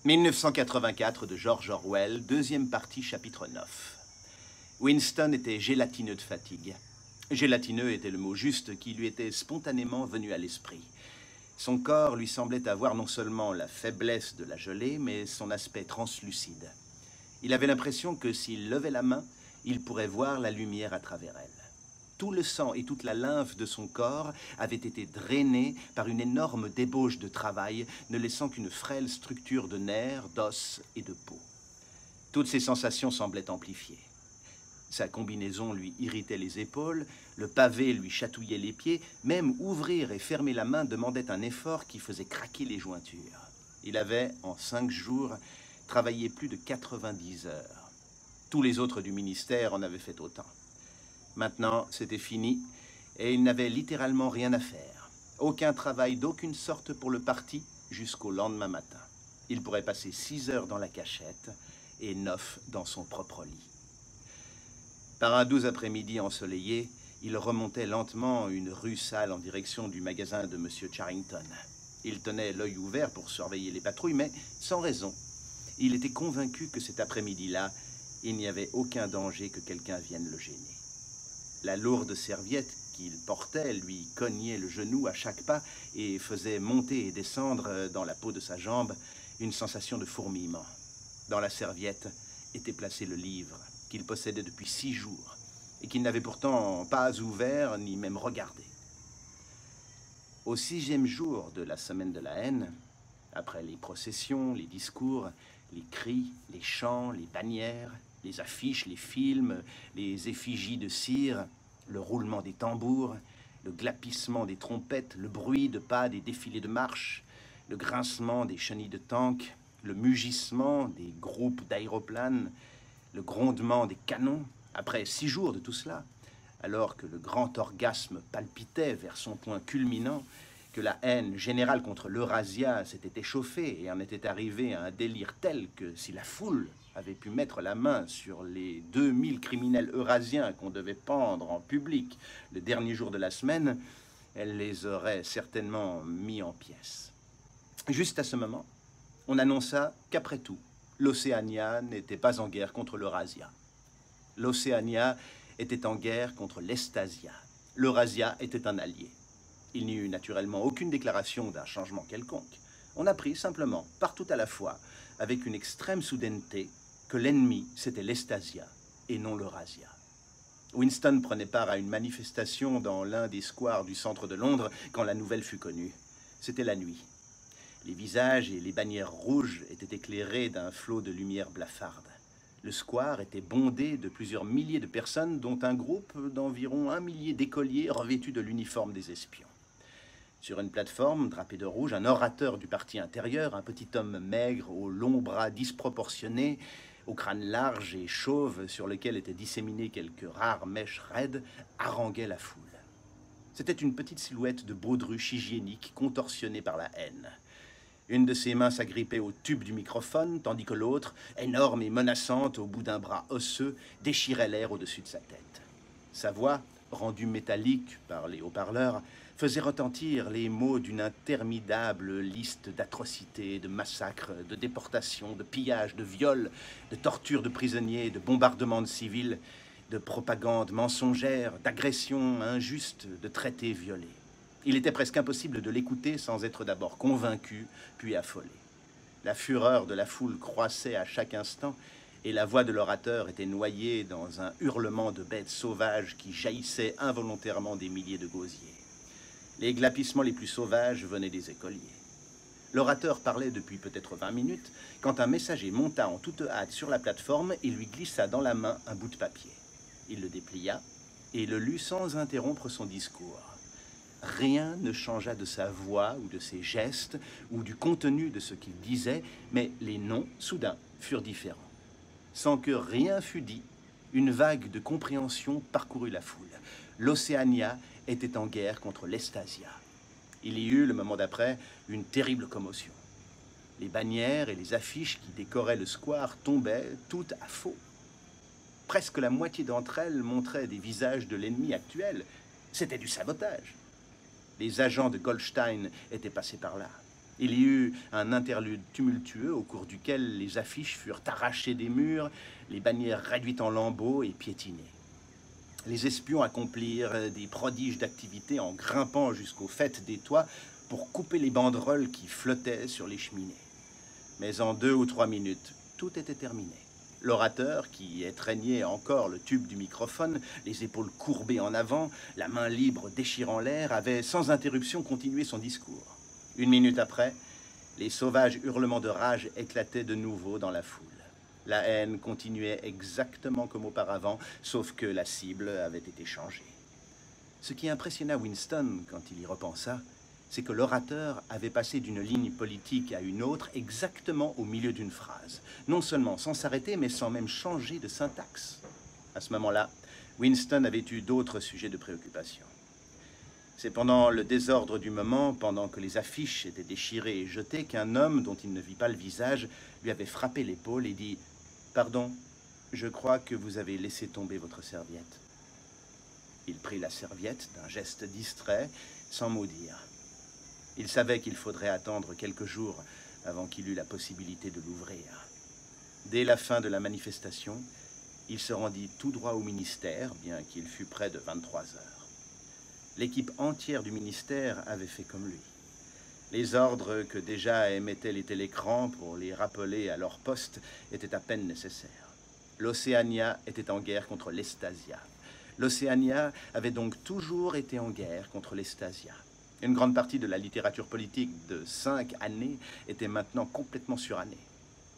1984 de George Orwell, deuxième partie, chapitre 9. Winston était gélatineux de fatigue. Gélatineux était le mot juste qui lui était spontanément venu à l'esprit. Son corps lui semblait avoir non seulement la faiblesse de la gelée, mais son aspect translucide. Il avait l'impression que s'il levait la main, il pourrait voir la lumière à travers elle. Tout le sang et toute la lymphe de son corps avaient été drainés par une énorme débauche de travail, ne laissant qu'une frêle structure de nerfs, d'os et de peau. Toutes ces sensations semblaient amplifiées. Sa combinaison lui irritait les épaules, le pavé lui chatouillait les pieds, même ouvrir et fermer la main demandait un effort qui faisait craquer les jointures. Il avait, en 5 jours, travaillé plus de 90 heures. Tous les autres du ministère en avaient fait autant. Maintenant, c'était fini, et il n'avait littéralement rien à faire. Aucun travail d'aucune sorte pour le parti jusqu'au lendemain matin. Il pourrait passer 6 heures dans la cachette et 9 dans son propre lit. Par un doux après-midi ensoleillé, il remontait lentement une rue sale en direction du magasin de M. Charrington. Il tenait l'œil ouvert pour surveiller les patrouilles, mais sans raison. Il était convaincu que cet après-midi-là, il n'y avait aucun danger que quelqu'un vienne le gêner. La lourde serviette qu'il portait lui cognait le genou à chaque pas et faisait monter et descendre dans la peau de sa jambe une sensation de fourmillement. Dans la serviette était placé le livre qu'il possédait depuis 6 jours et qu'il n'avait pourtant pas ouvert ni même regardé. Au 6e jour de la semaine de la haine, après les processions, les discours, les cris, les chants, les bannières, les affiches, les films, les effigies de cire, le roulement des tambours, le glapissement des trompettes, le bruit de pas des défilés de marche, le grincement des chenilles de tank, le mugissement des groupes d'aéroplanes, le grondement des canons, après 6 jours de tout cela, alors que le grand orgasme palpitait vers son point culminant, que la haine générale contre l'Eurasia s'était échauffée et en était arrivée à un délire tel que si la foule avait pu mettre la main sur les 2000 criminels eurasiens qu'on devait pendre en public le dernier jour de la semaine, elle les aurait certainement mis en pièces. Juste à ce moment, on annonça qu'après tout, l'Océania n'était pas en guerre contre l'Eurasia. L'Océania était en guerre contre l'Estasia. L'Eurasia était un allié. Il n'y eut naturellement aucune déclaration d'un changement quelconque. On apprit simplement, partout à la fois, avec une extrême soudaineté, que l'ennemi, c'était l'Estasia et non l'Eurasia. Winston prenait part à une manifestation dans l'un des squares du centre de Londres quand la nouvelle fut connue. C'était la nuit. Les visages et les bannières rouges étaient éclairés d'un flot de lumière blafarde. Le square était bondé de plusieurs milliers de personnes, dont un groupe d'environ 1 millier d'écoliers revêtus de l'uniforme des espions. Sur une plateforme drapée de rouge, un orateur du parti intérieur, un petit homme maigre aux longs bras disproportionnés, au crâne large et chauve sur lequel étaient disséminées quelques rares mèches raides, haranguait la foule. C'était une petite silhouette de baudruche hygiénique contorsionnée par la haine. Une de ses mains s'agrippait au tube du microphone, tandis que l'autre, énorme et menaçante au bout d'un bras osseux, déchirait l'air au-dessus de sa tête. Sa voix, rendue métallique par les haut-parleurs, faisait retentir les mots d'une interminable liste d'atrocités, de massacres, de déportations, de pillages, de viols, de tortures de prisonniers, de bombardements de civils, de propagande mensongère, d'agressions injustes, de traités violés. Il était presque impossible de l'écouter sans être d'abord convaincu, puis affolé. La fureur de la foule croissait à chaque instant, et la voix de l'orateur était noyée dans un hurlement de bêtes sauvages qui jaillissaient involontairement des milliers de gosiers. Les glapissements les plus sauvages venaient des écoliers. L'orateur parlait depuis peut-être 20 minutes, quand un messager monta en toute hâte sur la plateforme et lui glissa dans la main un bout de papier. Il le déplia et le lut sans interrompre son discours. Rien ne changea de sa voix ou de ses gestes ou du contenu de ce qu'il disait, mais les noms, soudain, furent différents. Sans que rien fût dit, une vague de compréhension parcourut la foule. L'Océania était en guerre contre l'Estasia. Il y eut, le moment d'après, une terrible commotion. Les bannières et les affiches qui décoraient le square tombaient toutes à faux. Presque la moitié d'entre elles montraient des visages de l'ennemi actuel. C'était du sabotage. Les agents de Goldstein étaient passés par là. Il y eut un interlude tumultueux au cours duquel les affiches furent arrachées des murs, les bannières réduites en lambeaux et piétinées. Les espions accomplirent des prodiges d'activité en grimpant jusqu'au faîte des toits pour couper les banderoles qui flottaient sur les cheminées. Mais en 2 ou 3 minutes, tout était terminé. L'orateur, qui étreignait encore le tube du microphone, les épaules courbées en avant, la main libre déchirant l'air, avait sans interruption continué son discours. 1 minute après, les sauvages hurlements de rage éclataient de nouveau dans la foule. La haine continuait exactement comme auparavant, sauf que la cible avait été changée. Ce qui impressionna Winston quand il y repensa, c'est que l'orateur avait passé d'une ligne politique à une autre exactement au milieu d'une phrase, non seulement sans s'arrêter, mais sans même changer de syntaxe. À ce moment-là, Winston avait eu d'autres sujets de préoccupation. C'est pendant le désordre du moment, pendant que les affiches étaient déchirées et jetées, qu'un homme dont il ne vit pas le visage lui avait frappé l'épaule et dit « Pardon, je crois que vous avez laissé tomber votre serviette. » Il prit la serviette d'un geste distrait, sans mot dire. Il savait qu'il faudrait attendre quelques jours avant qu'il eût la possibilité de l'ouvrir. Dès la fin de la manifestation, il se rendit tout droit au ministère, bien qu'il fût près de 23 heures. L'équipe entière du ministère avait fait comme lui. Les ordres que déjà émettaient les télécrans pour les rappeler à leur poste étaient à peine nécessaires. L'Océania était en guerre contre l'Estasia. L'Océania avait donc toujours été en guerre contre l'Estasia. Une grande partie de la littérature politique de 5 années était maintenant complètement surannée.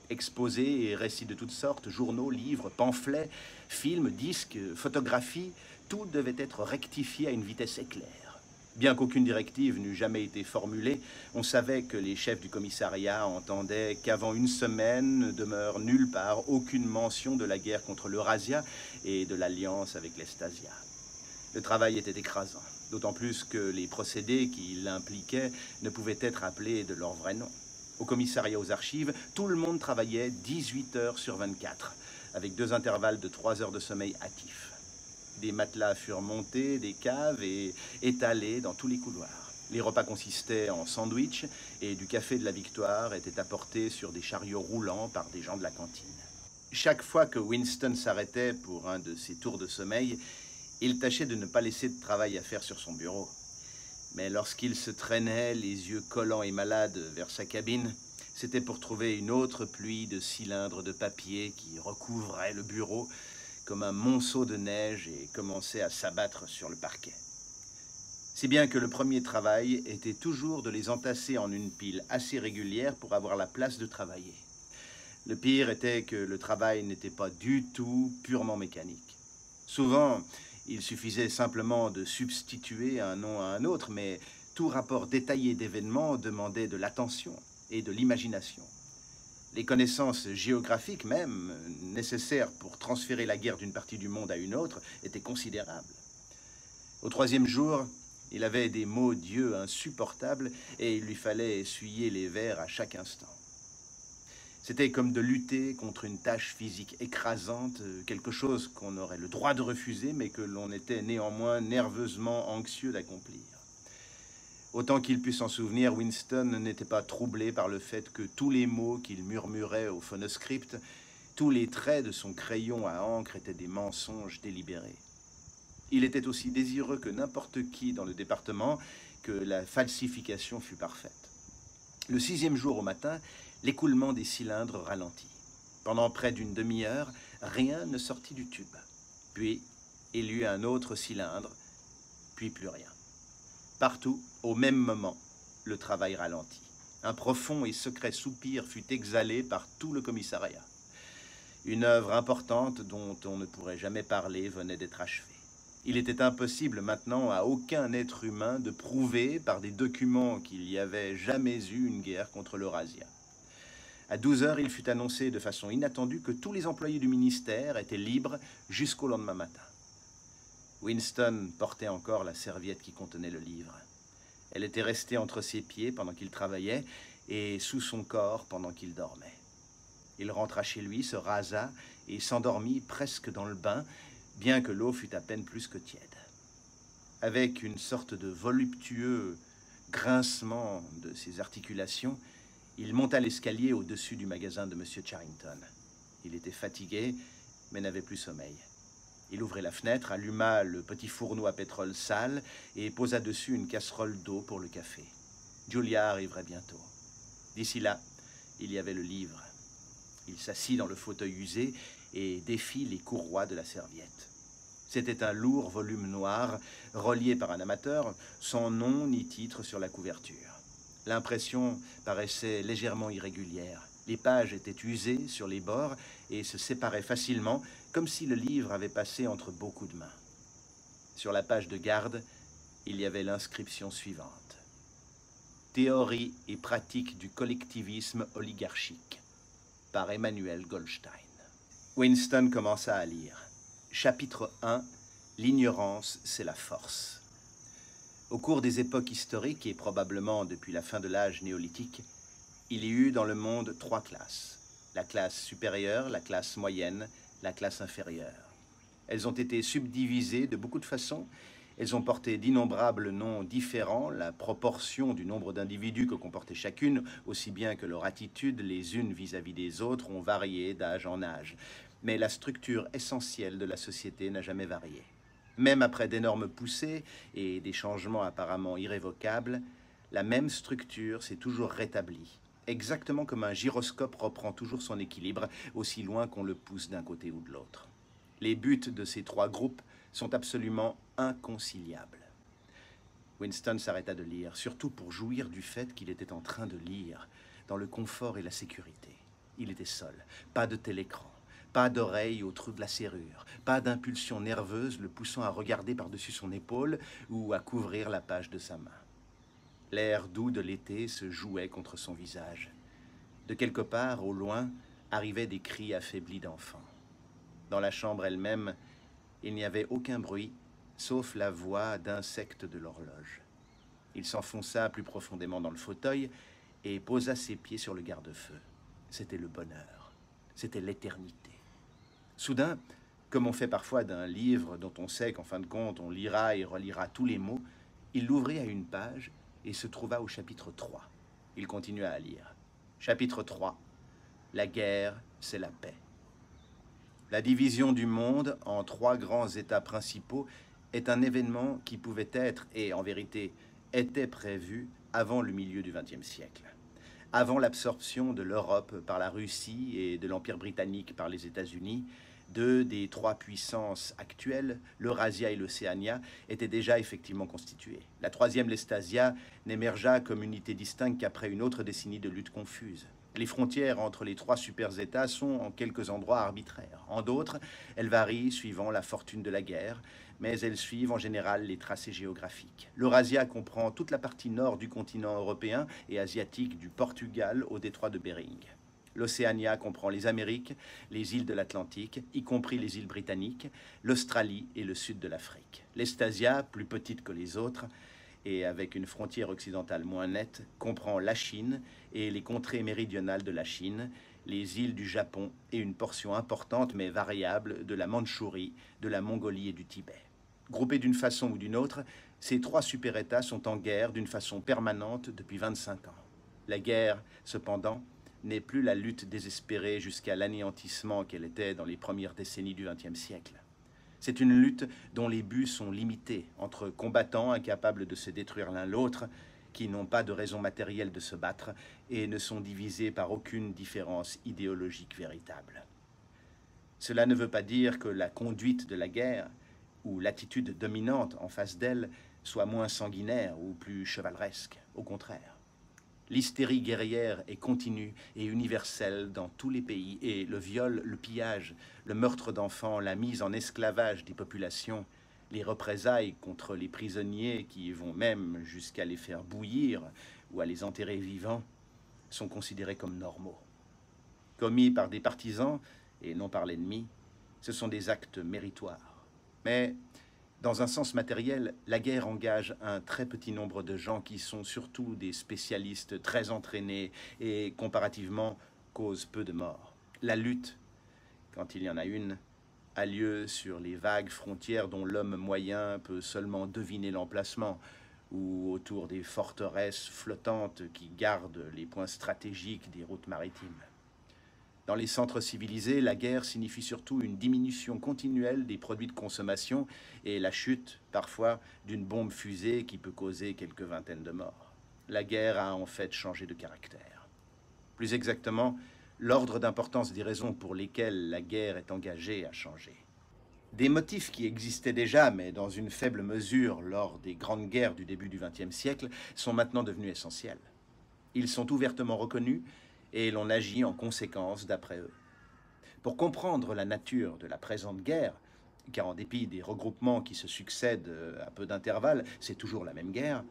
Exposés et récits de toutes sortes, journaux, livres, pamphlets, films, disques, photographies, tout devait être rectifié à une vitesse éclair. Bien qu'aucune directive n'eût jamais été formulée, on savait que les chefs du commissariat entendaient qu'avant 1 semaine ne demeure nulle part aucune mention de la guerre contre l'Eurasia et de l'alliance avec l'Estasia. Le travail était écrasant, d'autant plus que les procédés qui l'impliquaient ne pouvaient être appelés de leur vrai nom. Au commissariat aux archives, tout le monde travaillait 18 heures sur 24, avec 2 intervalles de 3 heures de sommeil hâtifs. Des matelas furent montés, des caves et étalés dans tous les couloirs. Les repas consistaient en sandwichs et du café de la Victoire était apporté sur des chariots roulants par des gens de la cantine. Chaque fois que Winston s'arrêtait pour un de ses tours de sommeil, il tâchait de ne pas laisser de travail à faire sur son bureau. Mais lorsqu'il se traînait, les yeux collants et malades, vers sa cabine, c'était pour trouver une autre pluie de cylindres de papier qui recouvrait le bureau comme un monceau de neige et commençait à s'abattre sur le parquet. Si bien que le premier travail était toujours de les entasser en une pile assez régulière pour avoir la place de travailler. Le pire était que le travail n'était pas du tout purement mécanique. Souvent, il suffisait simplement de substituer un nom à un autre, mais tout rapport détaillé d'événements demandait de l'attention et de l'imagination. Les connaissances géographiques même, nécessaires pour transférer la guerre d'une partie du monde à une autre, étaient considérables. Au 3e jour, il avait des maux d'yeux insupportables et il lui fallait essuyer les verres à chaque instant. C'était comme de lutter contre une tâche physique écrasante, quelque chose qu'on aurait le droit de refuser, mais que l'on était néanmoins nerveusement anxieux d'accomplir. Autant qu'il put s'en souvenir, Winston n'était pas troublé par le fait que tous les mots qu'il murmurait au phonoscript, tous les traits de son crayon à encre étaient des mensonges délibérés. Il était aussi désireux que n'importe qui dans le département que la falsification fût parfaite. Le 6e jour au matin, l'écoulement des cylindres ralentit. Pendant près d'une demi-heure, rien ne sortit du tube. Puis, il y eut un autre cylindre, puis plus rien. Partout, au même moment, le travail ralentit. Un profond et secret soupir fut exhalé par tout le commissariat. Une œuvre importante dont on ne pourrait jamais parler venait d'être achevée. Il était impossible maintenant à aucun être humain de prouver par des documents qu'il n'y avait jamais eu une guerre contre l'Eurasia. À 12 heures, il fut annoncé de façon inattendue que tous les employés du ministère étaient libres jusqu'au lendemain matin. Winston portait encore la serviette qui contenait le livre. Elle était restée entre ses pieds pendant qu'il travaillait et sous son corps pendant qu'il dormait. Il rentra chez lui, se rasa et s'endormit presque dans le bain, bien que l'eau fût à peine plus que tiède. Avec une sorte de voluptueux grincement de ses articulations, il monta l'escalier au-dessus du magasin de M. Charrington. Il était fatigué, mais n'avait plus sommeil. Il ouvrit la fenêtre, alluma le petit fourneau à pétrole sale et posa dessus une casserole d'eau pour le café. Julia arriverait bientôt. D'ici là, il y avait le livre. Il s'assit dans le fauteuil usé et défit les courroies de la serviette. C'était un lourd volume noir, relié par un amateur, sans nom ni titre sur la couverture. L'impression paraissait légèrement irrégulière. Les pages étaient usées sur les bords et se séparaient facilement, comme si le livre avait passé entre beaucoup de mains. Sur la page de garde, il y avait l'inscription suivante. Théorie et pratique du collectivisme oligarchique, par Emmanuel Goldstein. Winston commença à lire. Chapitre 1. L'ignorance, c'est la force. Au cours des époques historiques, et probablement depuis la fin de l'âge néolithique, il y eut dans le monde 3 classes. La classe supérieure, la classe moyenne, la classe inférieure. Elles ont été subdivisées de beaucoup de façons. Elles ont porté d'innombrables noms différents, la proportion du nombre d'individus que comportait chacune, aussi bien que leur attitude les unes vis-à-vis des autres, ont varié d'âge en âge. Mais la structure essentielle de la société n'a jamais varié. Même après d'énormes poussées et des changements apparemment irrévocables, la même structure s'est toujours rétablie, exactement comme un gyroscope reprend toujours son équilibre, aussi loin qu'on le pousse d'un côté ou de l'autre. Les buts de ces 3 groupes sont absolument inconciliables. Winston s'arrêta de lire, surtout pour jouir du fait qu'il était en train de lire, dans le confort et la sécurité. Il était seul, pas de télécran, pas d'oreille au trou de la serrure, pas d'impulsion nerveuse le poussant à regarder par-dessus son épaule ou à couvrir la page de sa main. L'air doux de l'été se jouait contre son visage. De quelque part, au loin, arrivaient des cris affaiblis d'enfants. Dans la chambre elle-même, il n'y avait aucun bruit, sauf la voix d'insectes de l'horloge. Il s'enfonça plus profondément dans le fauteuil et posa ses pieds sur le garde-feu. C'était le bonheur. C'était l'éternité. Soudain, comme on fait parfois d'un livre dont on sait qu'en fin de compte on lira et relira tous les mots, il l'ouvrit à une page et se trouva au chapitre 3. Il continua à lire. Chapitre 3. La guerre, c'est la paix. La division du monde en 3 grands États principaux est un événement qui pouvait être, et en vérité était prévu avant le milieu du XXe siècle. Avant l'absorption de l'Europe par la Russie et de l'Empire britannique par les États-Unis, 2 des 3 puissances actuelles, l'Eurasia et l'Océania, étaient déjà effectivement constituées. La 3e, l'Estasia, n'émergea comme unité distincte qu'après une autre décennie de lutte confuse. Les frontières entre les 3 super-États sont en quelques endroits arbitraires. En d'autres, elles varient suivant la fortune de la guerre, mais elles suivent en général les tracés géographiques. L'Eurasia comprend toute la partie nord du continent européen et asiatique du Portugal au détroit de Bering. L'Océania comprend les Amériques, les îles de l'Atlantique, y compris les îles britanniques, l'Australie et le sud de l'Afrique. L'Estasia, plus petite que les autres, et avec une frontière occidentale moins nette, comprend la Chine et les contrées méridionales de la Chine, les îles du Japon et une portion importante mais variable de la Mandchourie, de la Mongolie et du Tibet. Groupés d'une façon ou d'une autre, ces 3 super-États sont en guerre d'une façon permanente depuis 25 ans. La guerre, cependant, n'est plus la lutte désespérée jusqu'à l'anéantissement qu'elle était dans les premières décennies du XXe siècle. C'est une lutte dont les buts sont limités entre combattants incapables de se détruire l'un l'autre, qui n'ont pas de raison matérielle de se battre et ne sont divisés par aucune différence idéologique véritable. Cela ne veut pas dire que la conduite de la guerre ou l'attitude dominante en face d'elle soit moins sanguinaire ou plus chevaleresque. Au contraire. L'hystérie guerrière est continue et universelle dans tous les pays et le viol, le pillage, le meurtre d'enfants, la mise en esclavage des populations, les représailles contre les prisonniers qui vont même jusqu'à les faire bouillir ou à les enterrer vivants sont considérés comme normaux. Commis par des partisans et non par l'ennemi, ce sont des actes méritoires. Mais dans un sens matériel, la guerre engage un très petit nombre de gens qui sont surtout des spécialistes très entraînés et, comparativement, causent peu de morts. La lutte, quand il y en a une, a lieu sur les vagues frontières dont l'homme moyen peut seulement deviner l'emplacement, ou autour des forteresses flottantes qui gardent les points stratégiques des routes maritimes. Dans les centres civilisés, la guerre signifie surtout une diminution continuelle des produits de consommation et la chute, parfois, d'une bombe fusée qui peut causer quelques vingtaines de morts. La guerre a en fait changé de caractère. Plus exactement, l'ordre d'importance des raisons pour lesquelles la guerre est engagée a changé. Des motifs qui existaient déjà, mais dans une faible mesure lors des grandes guerres du début du XXe siècle, sont maintenant devenus essentiels. Ils sont ouvertement reconnus et l'on agit en conséquence d'après eux. Pour comprendre la nature de la présente guerre, car en dépit des regroupements qui se succèdent à peu d'intervalle, c'est toujours la même guerre,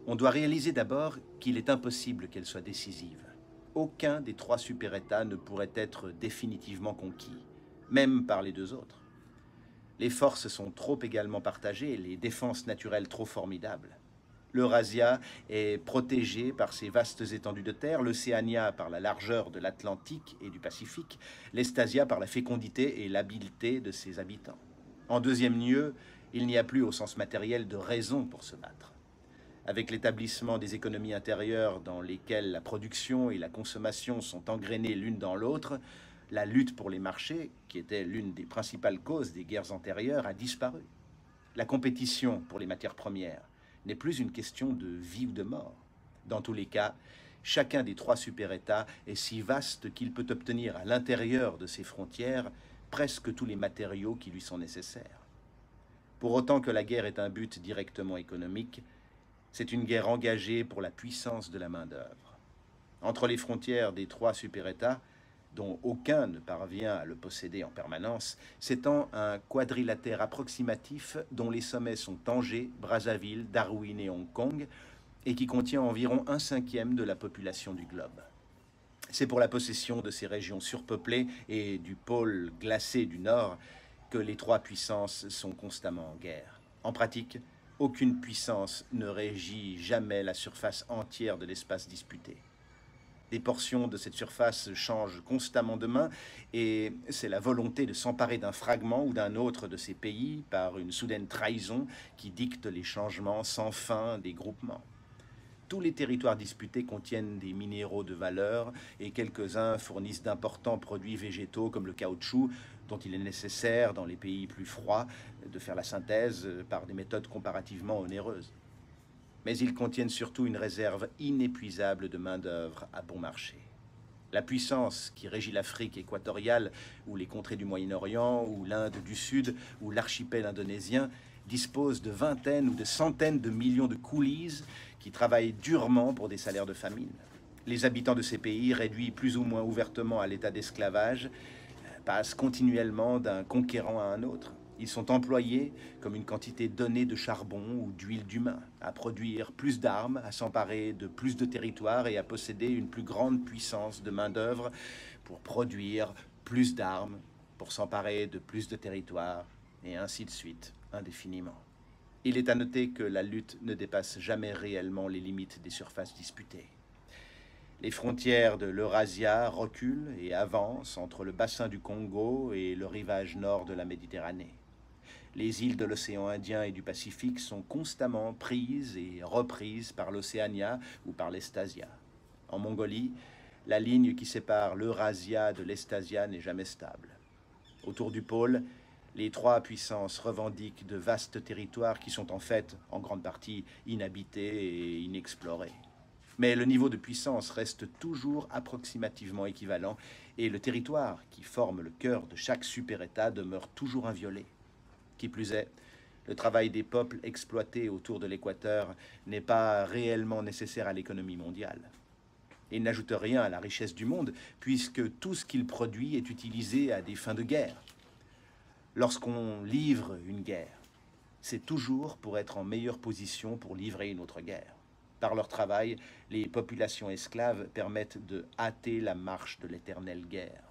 on doit réaliser d'abord qu'il est impossible qu'elle soit décisive. Aucun des trois super-États ne pourrait être définitivement conquis, même par les deux autres. Les forces sont trop également partagées et les défenses naturelles trop formidables. L'Eurasia est protégée par ses vastes étendues de terre, l'Océania par la largeur de l'Atlantique et du Pacifique, l'Estasia par la fécondité et l'habileté de ses habitants. En deuxième lieu, il n'y a plus au sens matériel de raison pour se battre. Avec l'établissement des économies intérieures dans lesquelles la production et la consommation sont engrainées l'une dans l'autre, la lutte pour les marchés, qui était l'une des principales causes des guerres antérieures, a disparu. La compétition pour les matières premières n'est plus une question de vie ou de mort. Dans tous les cas, chacun des trois super-États est si vaste qu'il peut obtenir à l'intérieur de ses frontières presque tous les matériaux qui lui sont nécessaires. Pour autant que la guerre est un but directement économique, c'est une guerre engagée pour la puissance de la main-d'œuvre. Entre les frontières des trois super-États, dont aucun ne parvient à le posséder en permanence, s'étend un quadrilatère approximatif dont les sommets sont Tanger, Brazzaville, Darwin et Hong Kong, et qui contient environ 1/5 de la population du globe. C'est pour la possession de ces régions surpeuplées et du pôle glacé du Nord que les trois puissances sont constamment en guerre. En pratique, aucune puissance ne régit jamais la surface entière de l'espace disputé. Des portions de cette surface changent constamment de main et c'est la volonté de s'emparer d'un fragment ou d'un autre de ces pays par une soudaine trahison qui dicte les changements sans fin des groupements. Tous les territoires disputés contiennent des minéraux de valeur et quelques-uns fournissent d'importants produits végétaux comme le caoutchouc, dont il est nécessaire dans les pays plus froids de faire la synthèse par des méthodes comparativement onéreuses. Mais ils contiennent surtout une réserve inépuisable de main-d'œuvre à bon marché. La puissance qui régit l'Afrique équatoriale, ou les contrées du Moyen-Orient, ou l'Inde du Sud, ou l'archipel indonésien, dispose de vingtaines ou de centaines de millions de coolies qui travaillent durement pour des salaires de famine. Les habitants de ces pays, réduits plus ou moins ouvertement à l'état d'esclavage, passent continuellement d'un conquérant à un autre. Ils sont employés comme une quantité donnée de charbon ou d'huile d'humain, à produire plus d'armes, à s'emparer de plus de territoires et à posséder une plus grande puissance de main-d'œuvre pour produire plus d'armes, pour s'emparer de plus de territoires, et ainsi de suite, indéfiniment. Il est à noter que la lutte ne dépasse jamais réellement les limites des surfaces disputées. Les frontières de l'Eurasia reculent et avancent entre le bassin du Congo et le rivage nord de la Méditerranée. Les îles de l'océan Indien et du Pacifique sont constamment prises et reprises par l'Océania ou par l'Estasia. En Mongolie, la ligne qui sépare l'Eurasia de l'Estasia n'est jamais stable. Autour du pôle, les trois puissances revendiquent de vastes territoires qui sont en fait, en grande partie, inhabités et inexplorés. Mais le niveau de puissance reste toujours approximativement équivalent et le territoire qui forme le cœur de chaque super-État demeure toujours inviolé. Qui plus est, le travail des peuples exploités autour de l'équateur n'est pas réellement nécessaire à l'économie mondiale. Il n'ajoute rien à la richesse du monde, puisque tout ce qu'il produit est utilisé à des fins de guerre. Lorsqu'on livre une guerre, c'est toujours pour être en meilleure position pour livrer une autre guerre. Par leur travail, les populations esclaves permettent de hâter la marche de l'éternelle guerre.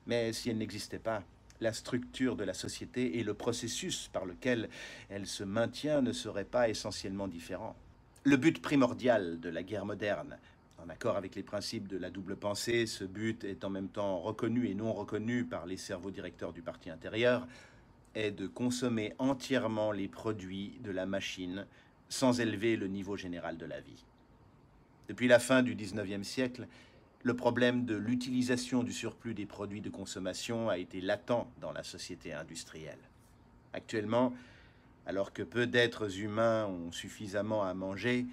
Mais si elle n'existait pas, la structure de la société et le processus par lequel elle se maintient ne seraient pas essentiellement différents. Le but primordial de la guerre moderne, en accord avec les principes de la double pensée, ce but est en même temps reconnu et non reconnu par les cerveaux directeurs du parti intérieur, est de consommer entièrement les produits de la machine sans élever le niveau général de la vie. Depuis la fin du XIXe siècle, le problème de l'utilisation du surplus des produits de consommation a été latent dans la société industrielle. Actuellement, alors que peu d'êtres humains ont suffisamment à manger,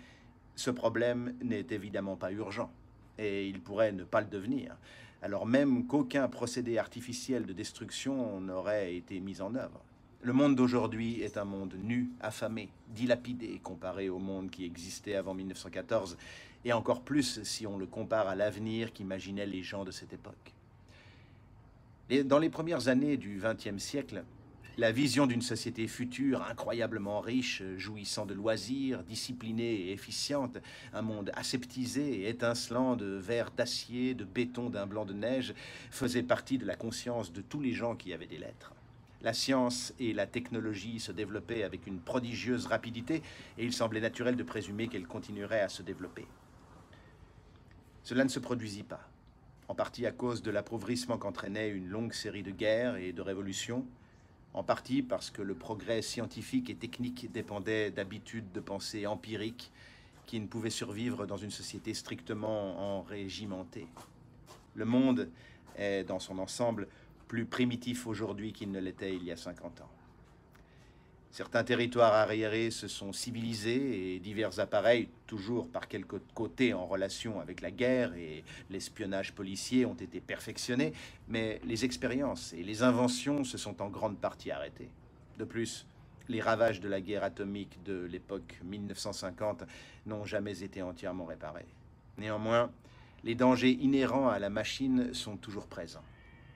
ce problème n'est évidemment pas urgent, et il pourrait ne pas le devenir, alors même qu'aucun procédé artificiel de destruction n'aurait été mis en œuvre. Le monde d'aujourd'hui est un monde nu, affamé, dilapidé comparé au monde qui existait avant 1914, et encore plus si on le compare à l'avenir qu'imaginaient les gens de cette époque. Dans les premières années du XXe siècle, la vision d'une société future incroyablement riche, jouissant de loisirs, disciplinée et efficiente, un monde aseptisé et étincelant de verre d'acier, de béton d'un blanc de neige, faisait partie de la conscience de tous les gens qui avaient des lettres. La science et la technologie se développaient avec une prodigieuse rapidité et il semblait naturel de présumer qu'elles continueraient à se développer. Cela ne se produisit pas, en partie à cause de l'appauvrissement qu'entraînait une longue série de guerres et de révolutions, en partie parce que le progrès scientifique et technique dépendait d'habitudes de pensée empiriques qui ne pouvaient survivre dans une société strictement enrégimentée. Le monde est, dans son ensemble, plus primitif aujourd'hui qu'il ne l'était il y a 50 ans. Certains territoires arriérés se sont civilisés et divers appareils, toujours par quelque côté en relation avec la guerre et l'espionnage policier, ont été perfectionnés, mais les expériences et les inventions se sont en grande partie arrêtées. De plus, les ravages de la guerre atomique de l'époque 1950 n'ont jamais été entièrement réparés. Néanmoins, les dangers inhérents à la machine sont toujours présents.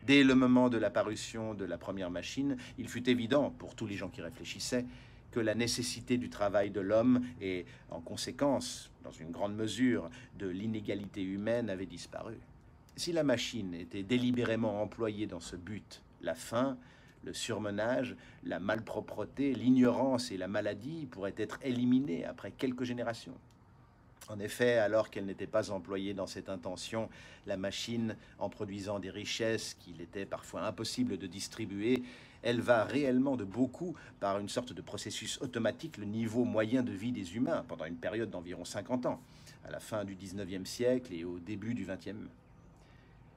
Dès le moment de la parution de la première machine, il fut évident, pour tous les gens qui réfléchissaient, que la nécessité du travail de l'homme et, en conséquence, dans une grande mesure, de l'inégalité humaine avait disparu. Si la machine était délibérément employée dans ce but, la faim, le surmenage, la malpropreté, l'ignorance et la maladie pourraient être éliminées après quelques générations. En effet, alors qu'elle n'était pas employée dans cette intention, la machine, en produisant des richesses qu'il était parfois impossible de distribuer, éleva réellement de beaucoup, par une sorte de processus automatique, le niveau moyen de vie des humains pendant une période d'environ 50 ans, à la fin du XIXe siècle et au début du XXe.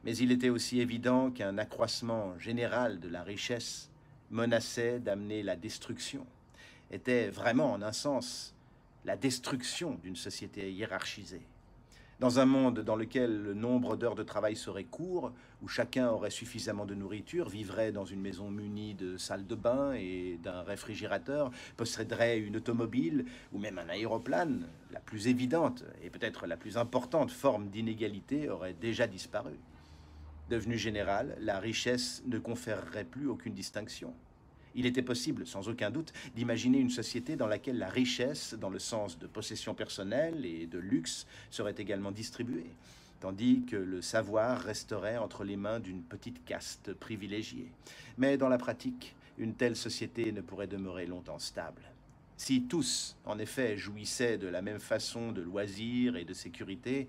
Mais il était aussi évident qu'un accroissement général de la richesse menaçait d'amener la destruction, était vraiment, en un sens, la destruction d'une société hiérarchisée. Dans un monde dans lequel le nombre d'heures de travail serait court, où chacun aurait suffisamment de nourriture, vivrait dans une maison munie de salle de bain et d'un réfrigérateur, posséderait une automobile ou même un aéroplane, la plus évidente et peut-être la plus importante forme d'inégalité aurait déjà disparu. Devenue générale, la richesse ne conférerait plus aucune distinction. Il était possible, sans aucun doute, d'imaginer une société dans laquelle la richesse, dans le sens de possession personnelle et de luxe, serait également distribuée, tandis que le savoir resterait entre les mains d'une petite caste privilégiée. Mais dans la pratique, une telle société ne pourrait demeurer longtemps stable. Si tous, en effet, jouissaient de la même façon de loisirs et de sécurité,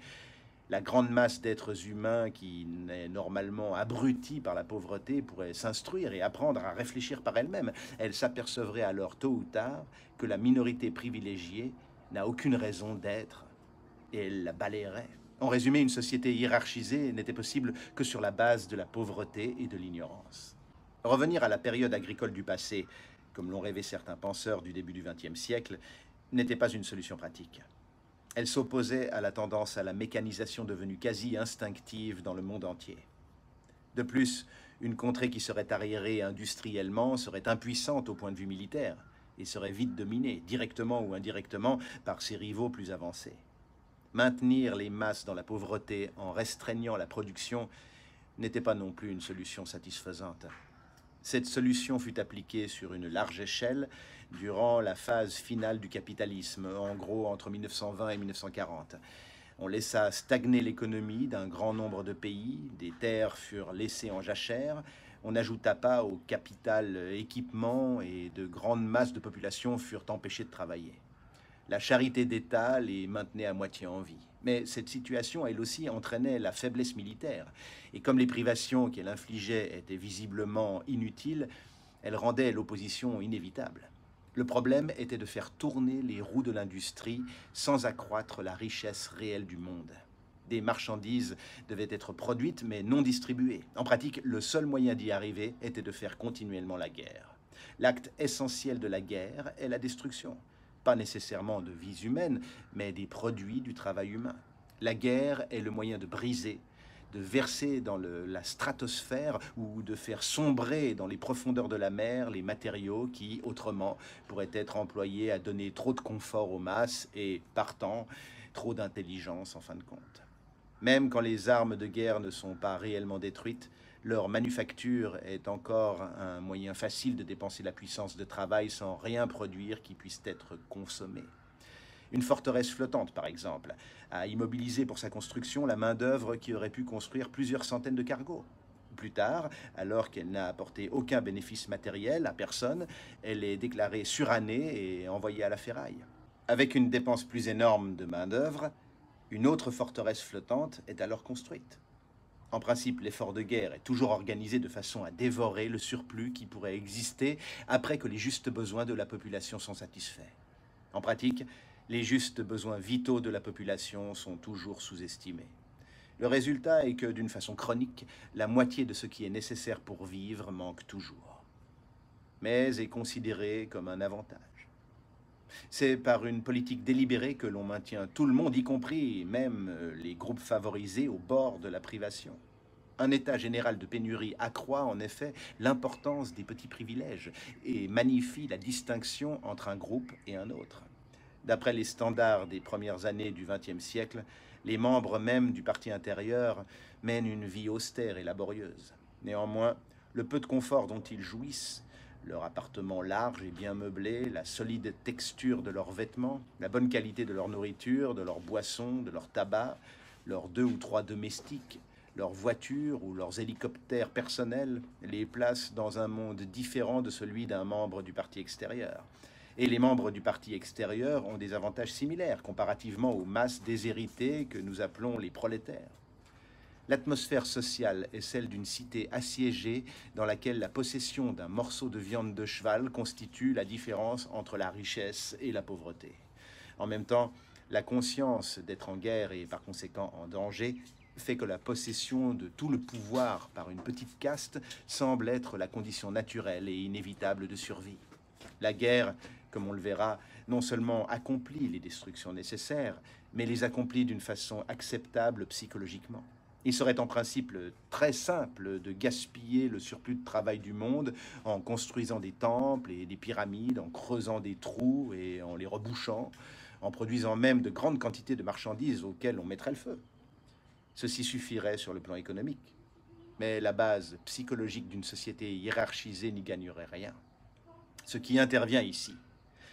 la grande masse d'êtres humains qui est normalement abrutie par la pauvreté pourrait s'instruire et apprendre à réfléchir par elle-même. Elle s'apercevrait alors tôt ou tard que la minorité privilégiée n'a aucune raison d'être et elle la balayerait. En résumé, une société hiérarchisée n'était possible que sur la base de la pauvreté et de l'ignorance. Revenir à la période agricole du passé, comme l'ont rêvé certains penseurs du début du XXe siècle, n'était pas une solution pratique. Elle s'opposait à la tendance à la mécanisation devenue quasi instinctive dans le monde entier. De plus, une contrée qui serait arriérée industriellement serait impuissante au point de vue militaire et serait vite dominée, directement ou indirectement, par ses rivaux plus avancés. Maintenir les masses dans la pauvreté en restreignant la production n'était pas non plus une solution satisfaisante. Cette solution fut appliquée sur une large échelle durant la phase finale du capitalisme, en gros entre 1920 et 1940. On laissa stagner l'économie d'un grand nombre de pays, des terres furent laissées en jachère, on n'ajouta pas au capital équipement et de grandes masses de population furent empêchées de travailler. La charité d'État les maintenait à moitié en vie. Mais cette situation, elle aussi, entraînait la faiblesse militaire. Et comme les privations qu'elle infligeait étaient visiblement inutiles, elle rendait l'opposition inévitable. Le problème était de faire tourner les roues de l'industrie sans accroître la richesse réelle du monde. Des marchandises devaient être produites mais non distribuées. En pratique, le seul moyen d'y arriver était de faire continuellement la guerre. L'acte essentiel de la guerre est la destruction. Pas nécessairement de vies humaines, mais des produits du travail humain. La guerre est le moyen de briser, de verser dans la stratosphère ou de faire sombrer dans les profondeurs de la mer les matériaux qui, autrement, pourraient être employés à donner trop de confort aux masses et, partant, trop d'intelligence en fin de compte. Même quand les armes de guerre ne sont pas réellement détruites, leur manufacture est encore un moyen facile de dépenser la puissance de travail sans rien produire qui puisse être consommé. Une forteresse flottante, par exemple, a immobilisé pour sa construction la main-d'œuvre qui aurait pu construire plusieurs centaines de cargos. Plus tard, alors qu'elle n'a apporté aucun bénéfice matériel à personne, elle est déclarée surannée et envoyée à la ferraille. Avec une dépense plus énorme de main-d'œuvre, une autre forteresse flottante est alors construite. En principe, l'effort de guerre est toujours organisé de façon à dévorer le surplus qui pourrait exister après que les justes besoins de la population sont satisfaits. En pratique, les justes besoins vitaux de la population sont toujours sous-estimés. Le résultat est que, d'une façon chronique, la moitié de ce qui est nécessaire pour vivre manque toujours, mais est considéré comme un avantage. C'est par une politique délibérée que l'on maintient tout le monde, y compris même les groupes favorisés, au bord de la privation. Un état général de pénurie accroît en effet l'importance des petits privilèges et magnifie la distinction entre un groupe et un autre. D'après les standards des premières années du XXe siècle, les membres même du parti intérieur mènent une vie austère et laborieuse. Néanmoins, le peu de confort dont ils jouissent, leur appartement large et bien meublé, la solide texture de leurs vêtements, la bonne qualité de leur nourriture, de leurs boissons, de leur tabac, leurs 2 ou 3 domestiques, leurs voitures ou leurs hélicoptères personnels, les placent dans un monde différent de celui d'un membre du parti extérieur. Et les membres du parti extérieur ont des avantages similaires comparativement aux masses déshéritées que nous appelons les prolétaires. L'atmosphère sociale est celle d'une cité assiégée dans laquelle la possession d'un morceau de viande de cheval constitue la différence entre la richesse et la pauvreté. En même temps, la conscience d'être en guerre et par conséquent en danger fait que la possession de tout le pouvoir par une petite caste semble être la condition naturelle et inévitable de survie. La guerre, comme on le verra, non seulement accomplit les destructions nécessaires, mais les accomplit d'une façon acceptable psychologiquement. Il serait en principe très simple de gaspiller le surplus de travail du monde en construisant des temples et des pyramides, en creusant des trous et en les rebouchant, en produisant même de grandes quantités de marchandises auxquelles on mettrait le feu. Ceci suffirait sur le plan économique, mais la base psychologique d'une société hiérarchisée n'y gagnerait rien. Ce qui intervient ici,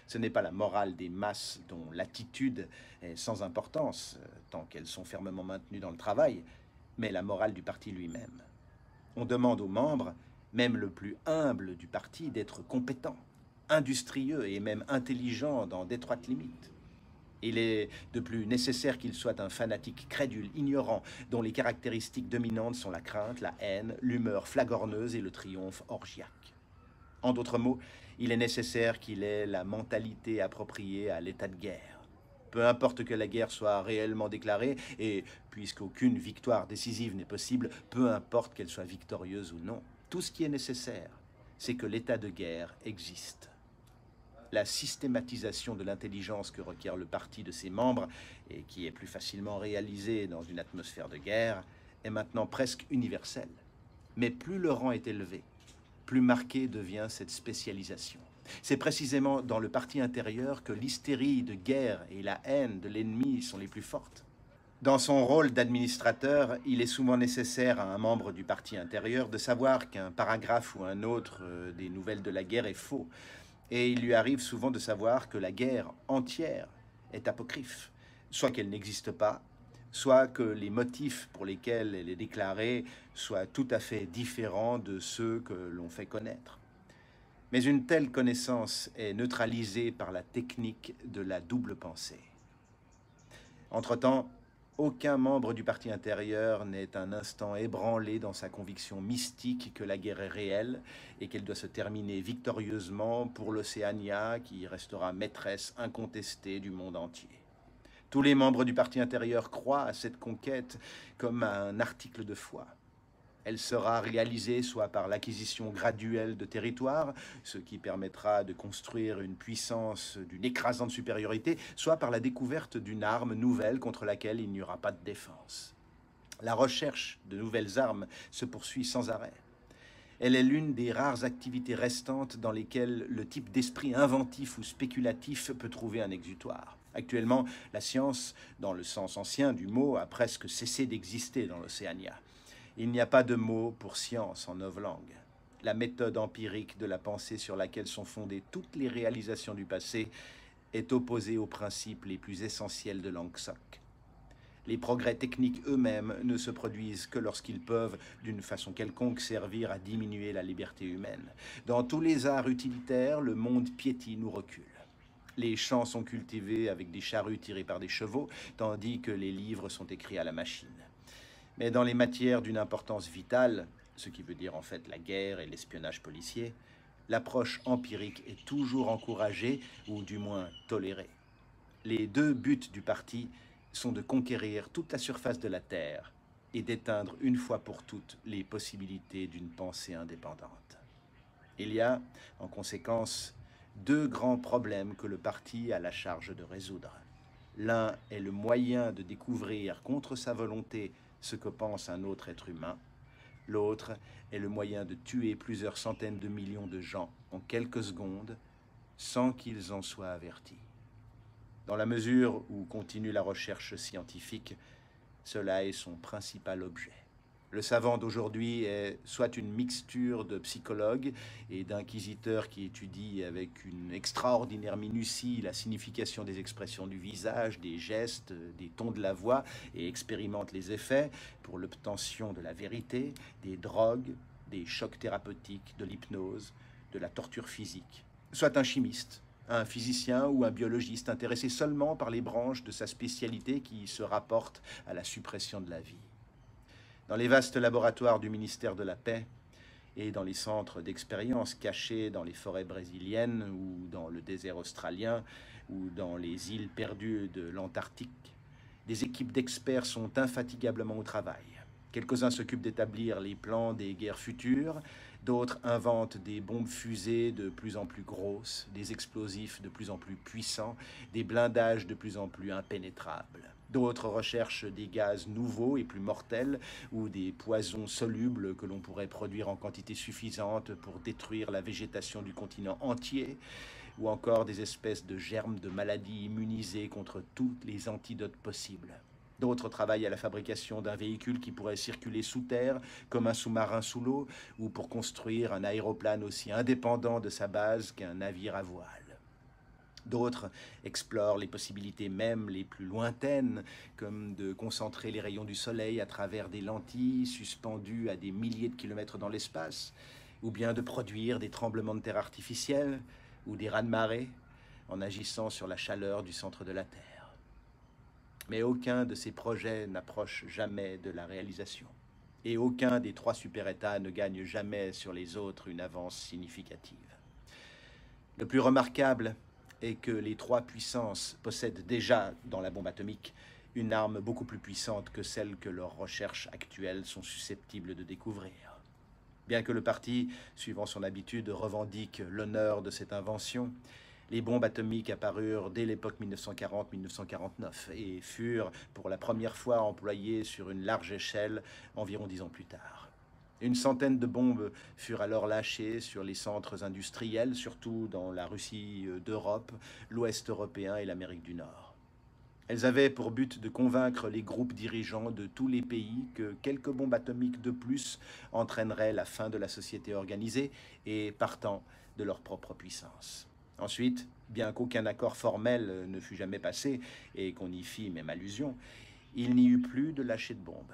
ce n'est pas la morale des masses dont l'attitude est sans importance, tant qu'elles sont fermement maintenues dans le travail, mais la morale du parti lui-même. On demande aux membres, même le plus humble du parti, d'être compétents, industrieux et même intelligents dans d'étroites limites. Il est de plus nécessaire qu'il soit un fanatique crédule, ignorant, dont les caractéristiques dominantes sont la crainte, la haine, l'humeur flagorneuse et le triomphe orgiaque. En d'autres mots, il est nécessaire qu'il ait la mentalité appropriée à l'état de guerre. Peu importe que la guerre soit réellement déclarée, et puisqu'aucune victoire décisive n'est possible, peu importe qu'elle soit victorieuse ou non, tout ce qui est nécessaire, c'est que l'état de guerre existe. La systématisation de l'intelligence que requiert le parti de ses membres, et qui est plus facilement réalisée dans une atmosphère de guerre, est maintenant presque universelle. Mais plus le rang est élevé, plus marquée devient cette spécialisation. C'est précisément dans le parti intérieur que l'hystérie de guerre et la haine de l'ennemi sont les plus fortes. Dans son rôle d'administrateur, il est souvent nécessaire à un membre du parti intérieur de savoir qu'un paragraphe ou un autre des nouvelles de la guerre est faux. Et il lui arrive souvent de savoir que la guerre entière est apocryphe, soit qu'elle n'existe pas, soit que les motifs pour lesquels elle est déclarée soient tout à fait différents de ceux que l'on fait connaître. Mais une telle connaissance est neutralisée par la technique de la double pensée. Entre-temps, Aucun membre du parti intérieur n'est un instant ébranlé dans sa conviction mystique que la guerre est réelle et qu'elle doit se terminer victorieusement pour l'Océania qui restera maîtresse incontestée du monde entier. Tous les membres du parti intérieur croient à cette conquête comme à un article de foi. Elle sera réalisée soit par l'acquisition graduelle de territoires, ce qui permettra de construire une puissance d'une écrasante supériorité, soit par la découverte d'une arme nouvelle contre laquelle il n'y aura pas de défense. La recherche de nouvelles armes se poursuit sans arrêt. Elle est l'une des rares activités restantes dans lesquelles le type d'esprit inventif ou spéculatif peut trouver un exutoire. Actuellement, la science, dans le sens ancien du mot, a presque cessé d'exister dans l'Océania. Il n'y a pas de mot pour science en novlangue. La méthode empirique de la pensée sur laquelle sont fondées toutes les réalisations du passé est opposée aux principes les plus essentiels de Langsoc. Les progrès techniques eux-mêmes ne se produisent que lorsqu'ils peuvent, d'une façon quelconque, servir à diminuer la liberté humaine. Dans tous les arts utilitaires, le monde piétine ou recule. Les champs sont cultivés avec des charrues tirées par des chevaux, tandis que les livres sont écrits à la machine. Mais dans les matières d'une importance vitale, ce qui veut dire en fait la guerre et l'espionnage policier, l'approche empirique est toujours encouragée ou du moins tolérée. Les deux buts du parti sont de conquérir toute la surface de la Terre et d'éteindre une fois pour toutes les possibilités d'une pensée indépendante. Il y a, en conséquence, deux grands problèmes que le parti a la charge de résoudre. L'un est le moyen de découvrir contre sa volonté ce que pense un autre être humain. L'autre est le moyen de tuer plusieurs centaines de millions de gens en quelques secondes sans qu'ils en soient avertis. Dans la mesure où continue la recherche scientifique, cela est son principal objet. Le savant d'aujourd'hui est soit une mixture de psychologue et d'inquisiteur qui étudie avec une extraordinaire minutie la signification des expressions du visage, des gestes, des tons de la voix et expérimente les effets pour l'obtention de la vérité, des drogues, des chocs thérapeutiques, de l'hypnose, de la torture physique. Soit un chimiste, un physicien ou un biologiste intéressé seulement par les branches de sa spécialité qui se rapportent à la suppression de la vie. Dans les vastes laboratoires du ministère de la Paix et dans les centres d'expérience cachés dans les forêts brésiliennes ou dans le désert australien ou dans les îles perdues de l'Antarctique, des équipes d'experts sont infatigablement au travail. Quelques-uns s'occupent d'établir les plans des guerres futures, d'autres inventent des bombes fusées de plus en plus grosses, des explosifs de plus en plus puissants, des blindages de plus en plus impénétrables. D'autres recherchent des gaz nouveaux et plus mortels ou des poisons solubles que l'on pourrait produire en quantité suffisante pour détruire la végétation du continent entier, ou encore des espèces de germes de maladies immunisés contre tous les antidotes possibles. D'autres travaillent à la fabrication d'un véhicule qui pourrait circuler sous terre, comme un sous-marin sous l'eau, ou pour construire un aéroplane aussi indépendant de sa base qu'un navire à voile. D'autres explorent les possibilités même les plus lointaines, comme de concentrer les rayons du soleil à travers des lentilles suspendues à des milliers de kilomètres dans l'espace, ou bien de produire des tremblements de terre artificiels ou des raz-de-marée en agissant sur la chaleur du centre de la Terre. Mais aucun de ces projets n'approche jamais de la réalisation. Et aucun des trois super-États ne gagne jamais sur les autres une avance significative. Le plus remarquable est que les trois puissances possèdent déjà, dans la bombe atomique, une arme beaucoup plus puissante que celle que leurs recherches actuelles sont susceptibles de découvrir. Bien que le parti, suivant son habitude, revendique l'honneur de cette invention, les bombes atomiques apparurent dès l'époque 1940-1949 et furent pour la première fois employées sur une large échelle environ 10 ans plus tard. Une centaine de bombes furent alors lâchées sur les centres industriels, surtout dans la Russie d'Europe, l'Ouest européen et l'Amérique du Nord. Elles avaient pour but de convaincre les groupes dirigeants de tous les pays que quelques bombes atomiques de plus entraîneraient la fin de la société organisée et, partant, de leur propre puissance. Ensuite, bien qu'aucun accord formel ne fût jamais passé et qu'on y fit même allusion, il n'y eut plus de lâcher de bombes.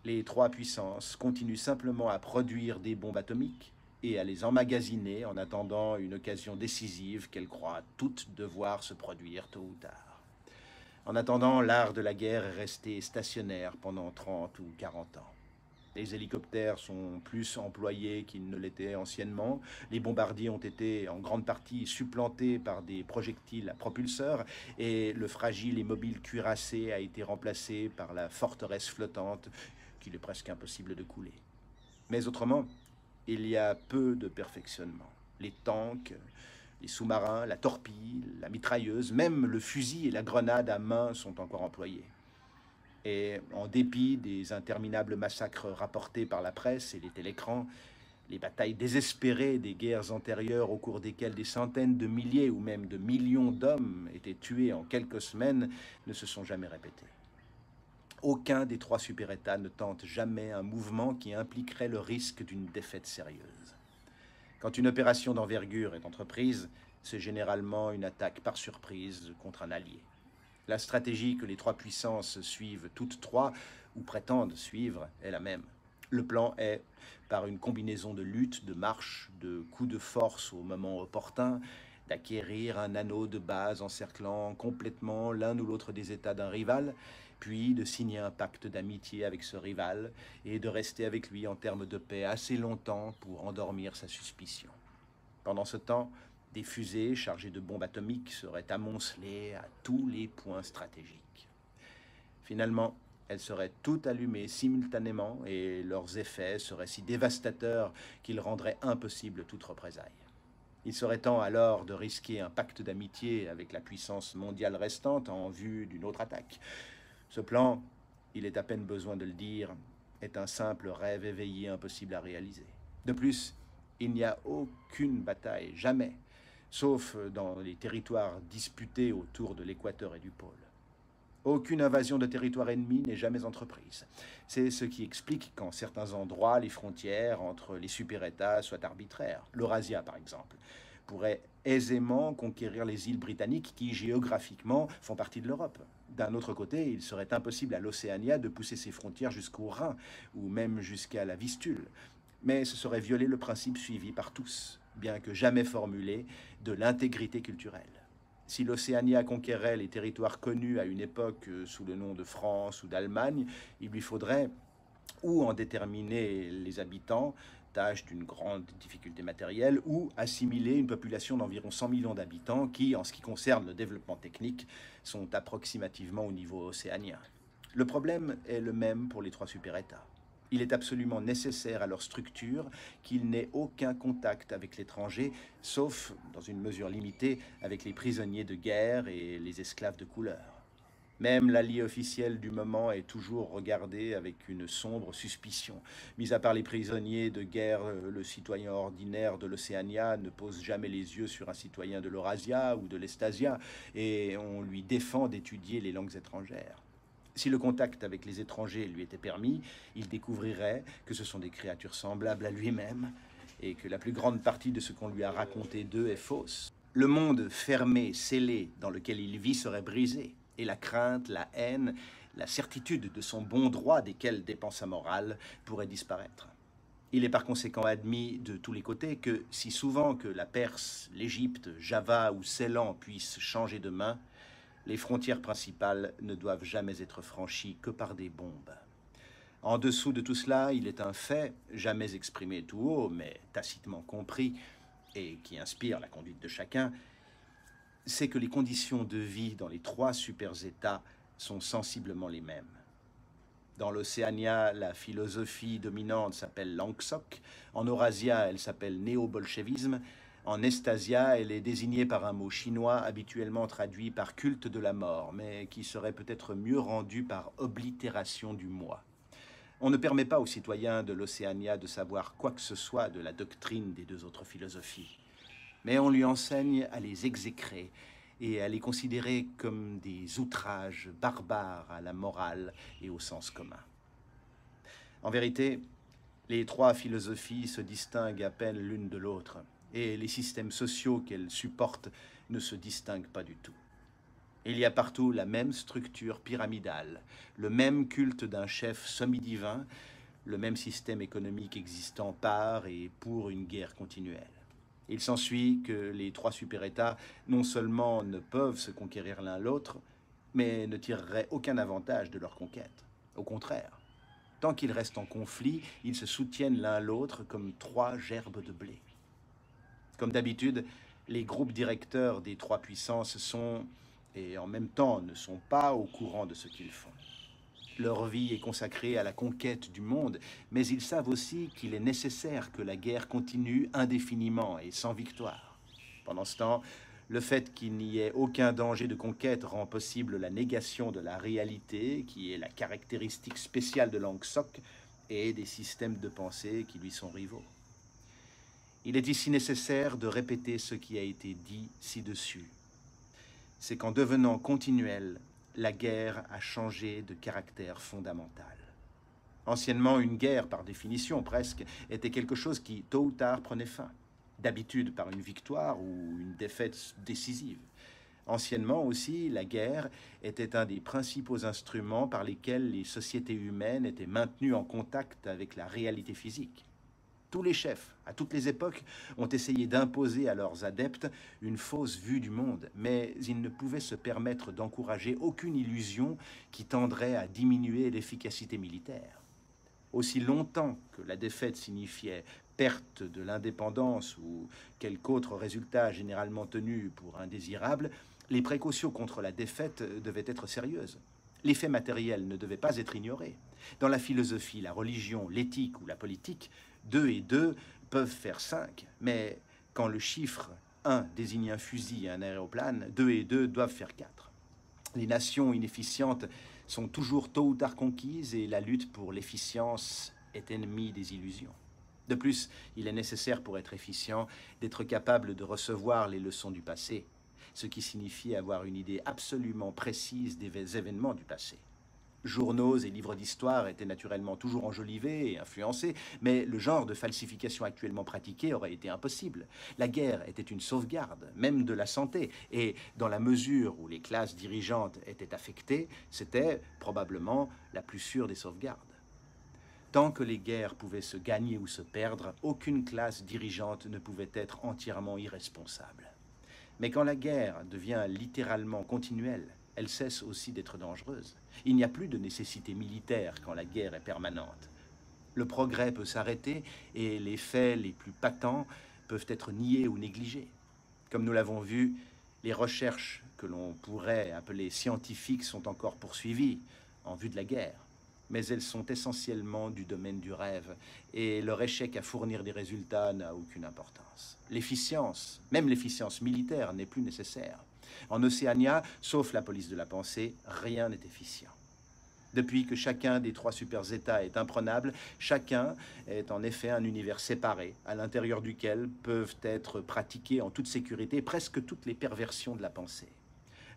Les trois puissances continuent simplement à produire des bombes atomiques et à les emmagasiner en attendant une occasion décisive qu'elles croient toutes devoir se produire tôt ou tard. En attendant, l'art de la guerre est resté stationnaire pendant 30 ou 40 ans. Les hélicoptères sont plus employés qu'ils ne l'étaient anciennement. Les bombardiers ont été en grande partie supplantés par des projectiles à propulseurs et le fragile et mobile cuirassé a été remplacé par la forteresse flottante qu'il est presque impossible de couler. Mais autrement, il y a peu de perfectionnement. Les tanks, les sous-marins, la torpille, la mitrailleuse, même le fusil et la grenade à main sont encore employés. Et en dépit des interminables massacres rapportés par la presse et les télécrans, les batailles désespérées des guerres antérieures au cours desquelles des centaines de milliers ou même de millions d'hommes étaient tués en quelques semaines ne se sont jamais répétées. Aucun des trois super-États ne tente jamais un mouvement qui impliquerait le risque d'une défaite sérieuse. Quand une opération d'envergure est entreprise, c'est généralement une attaque par surprise contre un allié. La stratégie que les trois puissances suivent toutes trois, ou prétendent suivre, est la même. Le plan est, par une combinaison de lutte, de marche, de coups de force au moment opportun, d'acquérir un anneau de base encerclant complètement l'un ou l'autre des États d'un rival, puis de signer un pacte d'amitié avec ce rival et de rester avec lui en termes de paix assez longtemps pour endormir sa suspicion. Pendant ce temps, des fusées chargées de bombes atomiques seraient amoncelées à tous les points stratégiques. Finalement, elles seraient toutes allumées simultanément et leurs effets seraient si dévastateurs qu'ils rendraient impossible toute représaille. Il serait temps alors de risquer un pacte d'amitié avec la puissance mondiale restante en vue d'une autre attaque. Ce plan, il est à peine besoin de le dire, est un simple rêve éveillé impossible à réaliser. De plus, il n'y a aucune bataille, jamais, sauf dans les territoires disputés autour de l'équateur et du pôle. Aucune invasion de territoire ennemi n'est jamais entreprise. C'est ce qui explique qu'en certains endroits, les frontières entre les super-États soient arbitraires. L'Eurasia, par exemple, pourrait aisément conquérir les îles britanniques qui, géographiquement, font partie de l'Europe. D'un autre côté, il serait impossible à l'Océania de pousser ses frontières jusqu'au Rhin, ou même jusqu'à la Vistule. Mais ce serait violer le principe suivi par tous, bien que jamais formulé, de l'intégrité culturelle. Si l'Océania conquérait les territoires connus à une époque sous le nom de France ou d'Allemagne, il lui faudrait ou en déterminer les habitants, tâche d'une grande difficulté matérielle, ou assimiler une population d'environ 100 millions d'habitants qui, en ce qui concerne le développement technique, sont approximativement au niveau océanien. Le problème est le même pour les trois super-États. Il est absolument nécessaire à leur structure qu'ils n'aient aucun contact avec l'étranger, sauf, dans une mesure limitée, avec les prisonniers de guerre et les esclaves de couleur. Même l'allié officiel du moment est toujours regardé avec une sombre suspicion. Mis à part les prisonniers de guerre, le citoyen ordinaire de l'Océania ne pose jamais les yeux sur un citoyen de l'Eurasia ou de l'Estasia, et on lui défend d'étudier les langues étrangères. Si le contact avec les étrangers lui était permis, il découvrirait que ce sont des créatures semblables à lui-même et que la plus grande partie de ce qu'on lui a raconté d'eux est fausse. Le monde fermé, scellé, dans lequel il vit serait brisé, et la crainte, la haine, la certitude de son bon droit desquels dépend sa morale pourraient disparaître. Il est par conséquent admis de tous les côtés que, si souvent que la Perse, l'Égypte, Java ou Ceylan puissent changer de main, les frontières principales ne doivent jamais être franchies que par des bombes. En dessous de tout cela, il est un fait, jamais exprimé tout haut, mais tacitement compris, et qui inspire la conduite de chacun, c'est que les conditions de vie dans les trois super-États sont sensiblement les mêmes. Dans l'Océania, la philosophie dominante s'appelle l'Angsok, en Eurasia, elle s'appelle néo-bolchevisme, en Estasia, elle est désignée par un mot chinois habituellement traduit par culte de la mort, mais qui serait peut-être mieux rendu par oblitération du moi. On ne permet pas aux citoyens de l'Océania de savoir quoi que ce soit de la doctrine des deux autres philosophies, mais on lui enseigne à les exécrer et à les considérer comme des outrages barbares à la morale et au sens commun. En vérité, les trois philosophies se distinguent à peine l'une de l'autre, et les systèmes sociaux qu'elles supportent ne se distinguent pas du tout. Il y a partout la même structure pyramidale, le même culte d'un chef semi-divin, le même système économique existant par et pour une guerre continuelle. Il s'ensuit que les trois super-États non seulement ne peuvent se conquérir l'un l'autre, mais ne tireraient aucun avantage de leur conquête. Au contraire, tant qu'ils restent en conflit, ils se soutiennent l'un l'autre comme trois gerbes de blé. Comme d'habitude, les groupes directeurs des trois puissances sont, et en même temps ne sont pas, au courant de ce qu'ils font. Leur vie est consacrée à la conquête du monde, mais ils savent aussi qu'il est nécessaire que la guerre continue indéfiniment et sans victoire. Pendant ce temps, le fait qu'il n'y ait aucun danger de conquête rend possible la négation de la réalité, qui est la caractéristique spéciale de Langsoc et des systèmes de pensée qui lui sont rivaux. Il est ici nécessaire de répéter ce qui a été dit ci-dessus. C'est qu'en devenant continuelle, la guerre a changé de caractère fondamental. Anciennement, une guerre, par définition presque, était quelque chose qui, tôt ou tard, prenait fin. D'habitude par une victoire ou une défaite décisive. Anciennement aussi, la guerre était un des principaux instruments par lesquels les sociétés humaines étaient maintenues en contact avec la réalité physique. Tous les chefs, à toutes les époques, ont essayé d'imposer à leurs adeptes une fausse vue du monde, mais ils ne pouvaient se permettre d'encourager aucune illusion qui tendrait à diminuer l'efficacité militaire. Aussi longtemps que la défaite signifiait perte de l'indépendance ou quelque autre résultat généralement tenu pour indésirable, les précautions contre la défaite devaient être sérieuses. L'effet matériel ne devait pas être ignoré. Dans la philosophie, la religion, l'éthique ou la politique, 2 et 2 peuvent faire 5, mais quand le chiffre 1 désigne un fusil et un aéroplane, 2 et 2 doivent faire 4. Les nations inefficientes sont toujours tôt ou tard conquises et la lutte pour l'efficience est ennemie des illusions. De plus, il est nécessaire pour être efficient d'être capable de recevoir les leçons du passé, ce qui signifie avoir une idée absolument précise des événements du passé. Journaux et livres d'histoire étaient naturellement toujours enjolivés et influencés, mais le genre de falsification actuellement pratiquée aurait été impossible. La guerre était une sauvegarde, même de la santé, et dans la mesure où les classes dirigeantes étaient affectées, c'était probablement la plus sûre des sauvegardes. Tant que les guerres pouvaient se gagner ou se perdre, aucune classe dirigeante ne pouvait être entièrement irresponsable. Mais quand la guerre devient littéralement continuelle, elle cesse aussi d'être dangereuse. Il n'y a plus de nécessité militaire quand la guerre est permanente. Le progrès peut s'arrêter et les faits les plus patents peuvent être niés ou négligés. Comme nous l'avons vu, les recherches que l'on pourrait appeler scientifiques sont encore poursuivies en vue de la guerre, mais elles sont essentiellement du domaine du rêve et leur échec à fournir des résultats n'a aucune importance. L'efficience, même l'efficience militaire, n'est plus nécessaire. En Océania, sauf la police de la pensée, rien n'est efficient. Depuis que chacun des 3 super-États est imprenable, chacun est en effet un univers séparé, à l'intérieur duquel peuvent être pratiquées en toute sécurité presque toutes les perversions de la pensée.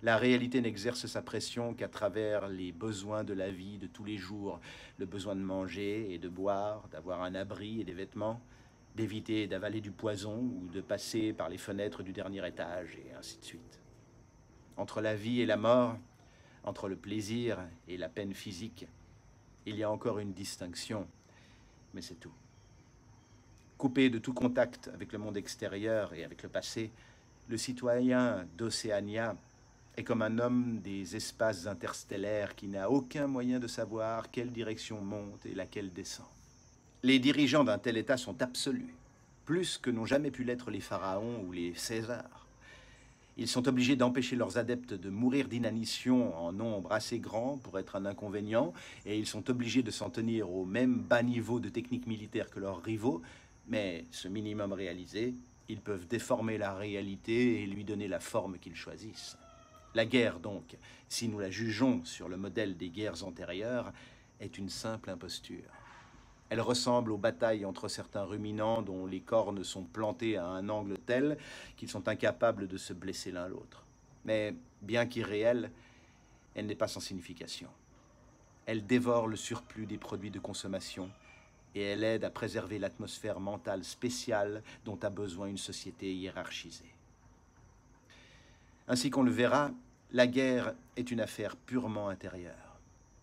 La réalité n'exerce sa pression qu'à travers les besoins de la vie de tous les jours, le besoin de manger et de boire, d'avoir un abri et des vêtements, d'éviter d'avaler du poison ou de passer par les fenêtres du dernier étage, et ainsi de suite. Entre la vie et la mort, entre le plaisir et la peine physique, il y a encore une distinction, mais c'est tout. Coupé de tout contact avec le monde extérieur et avec le passé, le citoyen d'Océania est comme un homme des espaces interstellaires qui n'a aucun moyen de savoir quelle direction monte et laquelle descend. Les dirigeants d'un tel État sont absolus, plus que n'ont jamais pu l'être les pharaons ou les Césars. Ils sont obligés d'empêcher leurs adeptes de mourir d'inanition en nombre assez grand pour être un inconvénient, et ils sont obligés de s'en tenir au même bas niveau de technique militaire que leurs rivaux, mais ce minimum réalisé, ils peuvent déformer la réalité et lui donner la forme qu'ils choisissent. La guerre, donc, si nous la jugeons sur le modèle des guerres antérieures, est une simple imposture. Elle ressemble aux batailles entre certains ruminants dont les cornes sont plantées à un angle tel qu'ils sont incapables de se blesser l'un l'autre. Mais, bien qu'irréelle, elle n'est pas sans signification. Elle dévore le surplus des produits de consommation et elle aide à préserver l'atmosphère mentale spéciale dont a besoin une société hiérarchisée. Ainsi qu'on le verra, la guerre est une affaire purement intérieure.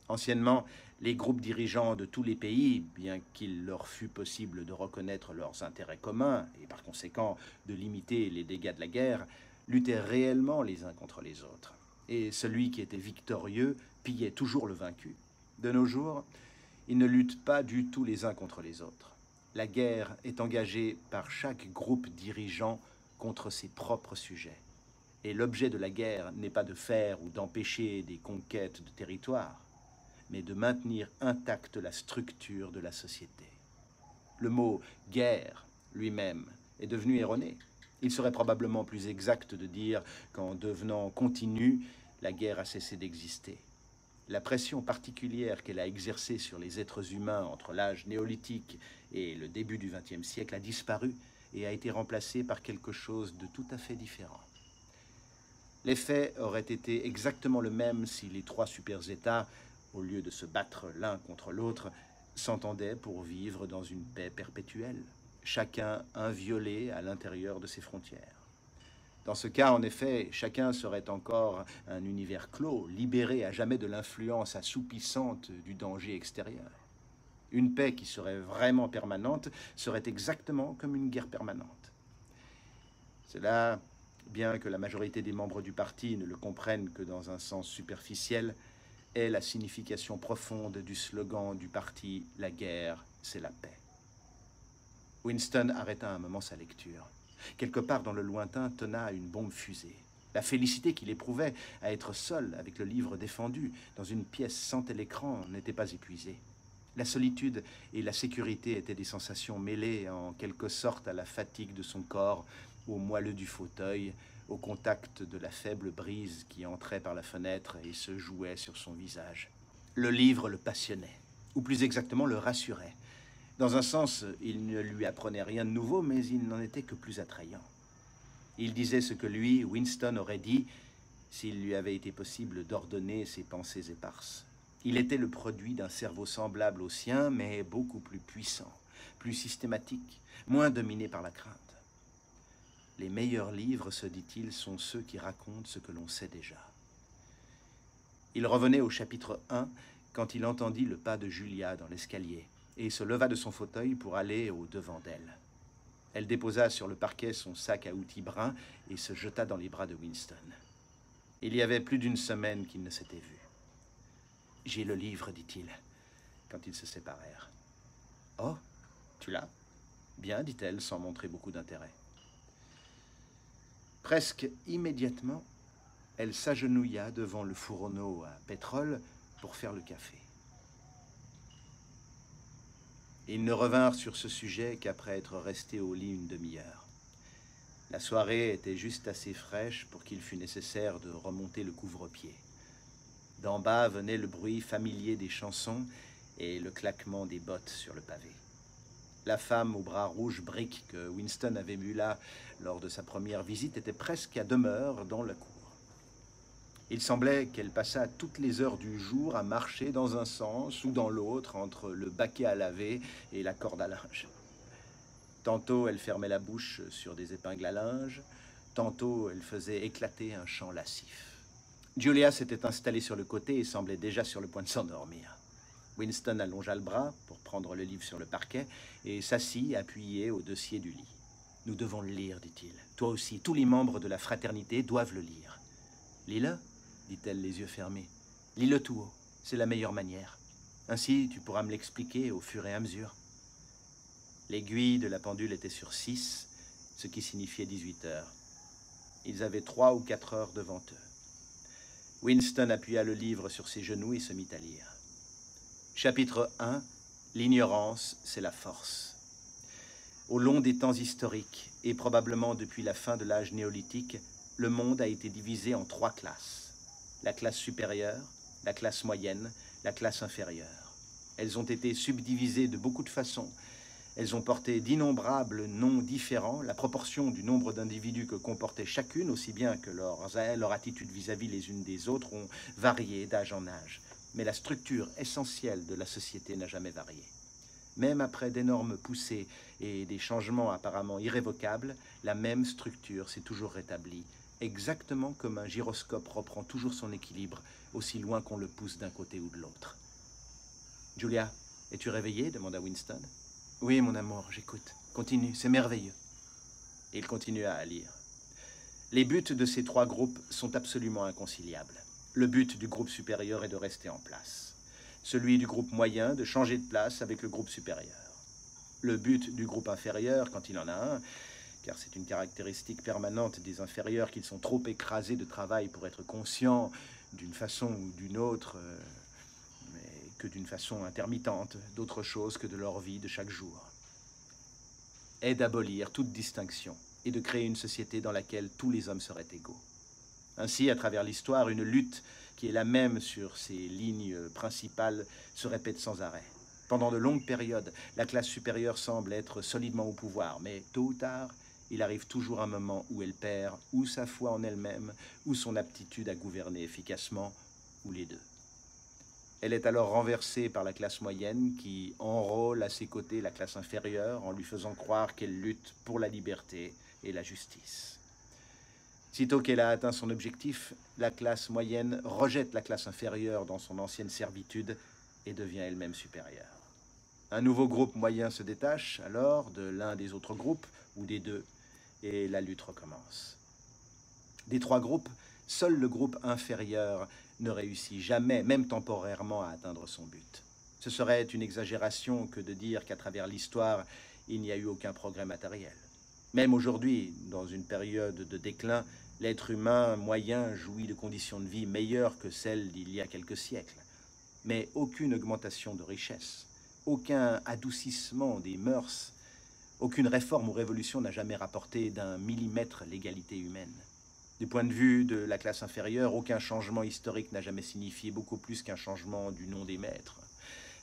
Anciennement, les groupes dirigeants de tous les pays, bien qu'il leur fût possible de reconnaître leurs intérêts communs et par conséquent de limiter les dégâts de la guerre, luttaient réellement les uns contre les autres. et celui qui était victorieux pillait toujours le vaincu. De nos jours, ils ne luttent pas du tout les uns contre les autres. La guerre est engagée par chaque groupe dirigeant contre ses propres sujets. Et l'objet de la guerre n'est pas de faire ou d'empêcher des conquêtes de territoire, mais de maintenir intacte la structure de la société. Le mot « guerre » lui-même est devenu erroné. Il serait probablement plus exact de dire qu'en devenant continue, la guerre a cessé d'exister. La pression particulière qu'elle a exercée sur les êtres humains entre l'âge néolithique et le début du XXe siècle a disparu et a été remplacée par quelque chose de tout à fait différent. L'effet aurait été exactement le même si les trois super-États, au lieu de se battre l'un contre l'autre, s'entendaient pour vivre dans une paix perpétuelle, chacun inviolé à l'intérieur de ses frontières. Dans ce cas, en effet, chacun serait encore un univers clos, libéré à jamais de l'influence assoupissante du danger extérieur. Une paix qui serait vraiment permanente serait exactement comme une guerre permanente. Cela, bien que la majorité des membres du parti ne le comprennent que dans un sens superficiel, est la signification profonde du slogan du parti « La guerre, c'est la paix ». Winston arrêta un moment sa lecture. Quelque part dans le lointain tonna une bombe fusée. La félicité qu'il éprouvait à être seul avec le livre défendu dans une pièce sans télécran n'était pas épuisée. La solitude et la sécurité étaient des sensations mêlées en quelque sorte à la fatigue de son corps, au moelleux du fauteuil, au contact de la faible brise qui entrait par la fenêtre et se jouait sur son visage. Le livre le passionnait, ou plus exactement le rassurait. Dans un sens, il ne lui apprenait rien de nouveau, mais il n'en était que plus attrayant. Il disait ce que lui, Winston, aurait dit s'il lui avait été possible d'ordonner ses pensées éparses. Il était le produit d'un cerveau semblable au sien, mais beaucoup plus puissant, plus systématique, moins dominé par la crainte. Les meilleurs livres, se dit-il, sont ceux qui racontent ce que l'on sait déjà. Il revenait au chapitre 1 quand il entendit le pas de Julia dans l'escalier et se leva de son fauteuil pour aller au-devant d'elle. Elle déposa sur le parquet son sac à outils brun et se jeta dans les bras de Winston. Il y avait plus d'une semaine qu'ils ne s'étaient vus. « J'ai le livre, dit-il, quand ils se séparèrent. « Oh, tu l'as ?»« Bien, dit-elle, sans montrer beaucoup d'intérêt. » Presque immédiatement, elle s'agenouilla devant le fourneau à pétrole pour faire le café. Ils ne revinrent sur ce sujet qu'après être restés au lit une demi-heure. La soirée était juste assez fraîche pour qu'il fût nécessaire de remonter le couvre-pied. D'en bas venait le bruit familier des chansons et le claquement des bottes sur le pavé. La femme au bras rouge brique que Winston avait vue là lors de sa première visite était presque à demeure dans la cour. Il semblait qu'elle passât toutes les heures du jour à marcher dans un sens ou dans l'autre entre le baquet à laver et la corde à linge. Tantôt elle fermait la bouche sur des épingles à linge, tantôt elle faisait éclater un chant lascif. Julia s'était installée sur le côté et semblait déjà sur le point de s'endormir. Winston allongea le bras pour prendre le livre sur le parquet et s'assit appuyé au dossier du lit. « Nous devons le lire, dit-il. Toi aussi, tous les membres de la fraternité doivent le lire. »« Lis-le, dit-elle les yeux fermés. Lis-le tout haut, c'est la meilleure manière. Ainsi, tu pourras me l'expliquer au fur et à mesure. » L'aiguille de la pendule était sur 6, ce qui signifiait 18 heures. Ils avaient 3 ou 4 heures devant eux. Winston appuya le livre sur ses genoux et se mit à lire. Chapitre 1. L'ignorance, c'est la force. Au long des temps historiques, et probablement depuis la fin de l'âge néolithique, le monde a été divisé en 3 classes. La classe supérieure, la classe moyenne, la classe inférieure. Elles ont été subdivisées de beaucoup de façons. Elles ont porté d'innombrables noms différents, la proportion du nombre d'individus que comportait chacune, aussi bien que leur attitude vis-à-vis les unes des autres, ont varié d'âge en âge. Mais la structure essentielle de la société n'a jamais varié. Même après d'énormes poussées et des changements apparemment irrévocables, la même structure s'est toujours rétablie, exactement comme un gyroscope reprend toujours son équilibre, aussi loin qu'on le pousse d'un côté ou de l'autre. « Julia, es-tu réveillée » demanda Winston. « Oui, mon amour, j'écoute. Continue, c'est merveilleux. » Il continua à lire. Les buts de ces trois groupes sont absolument inconciliables. Le but du groupe supérieur est de rester en place. Celui du groupe moyen de changer de place avec le groupe supérieur. Le but du groupe inférieur, quand il en a un, car c'est une caractéristique permanente des inférieurs qu'ils sont trop écrasés de travail pour être conscients d'une façon ou d'une autre, mais que d'une façon intermittente, d'autre chose que de leur vie de chaque jour, est d'abolir toute distinction et de créer une société dans laquelle tous les hommes seraient égaux. Ainsi, à travers l'histoire, une lutte qui est la même sur ces lignes principales se répète sans arrêt. Pendant de longues périodes, la classe supérieure semble être solidement au pouvoir, mais tôt ou tard, il arrive toujours un moment où elle perd ou sa foi en elle-même, ou son aptitude à gouverner efficacement, ou les deux. Elle est alors renversée par la classe moyenne qui enrôle à ses côtés la classe inférieure en lui faisant croire qu'elle lutte pour la liberté et la justice. Sitôt qu'elle a atteint son objectif, la classe moyenne rejette la classe inférieure dans son ancienne servitude et devient elle-même supérieure. Un nouveau groupe moyen se détache alors de l'un des autres groupes, ou des deux, et la lutte recommence. Des trois groupes, seul le groupe inférieur ne réussit jamais, même temporairement, à atteindre son but. Ce serait une exagération que de dire qu'à travers l'histoire, il n'y a eu aucun progrès matériel. Même aujourd'hui, dans une période de déclin, l'être humain moyen jouit de conditions de vie meilleures que celles d'il y a quelques siècles. Mais aucune augmentation de richesse, aucun adoucissement des mœurs, aucune réforme ou révolution n'a jamais rapporté d'un millimètre l'égalité humaine. Du point de vue de la classe inférieure, aucun changement historique n'a jamais signifié beaucoup plus qu'un changement du nom des maîtres.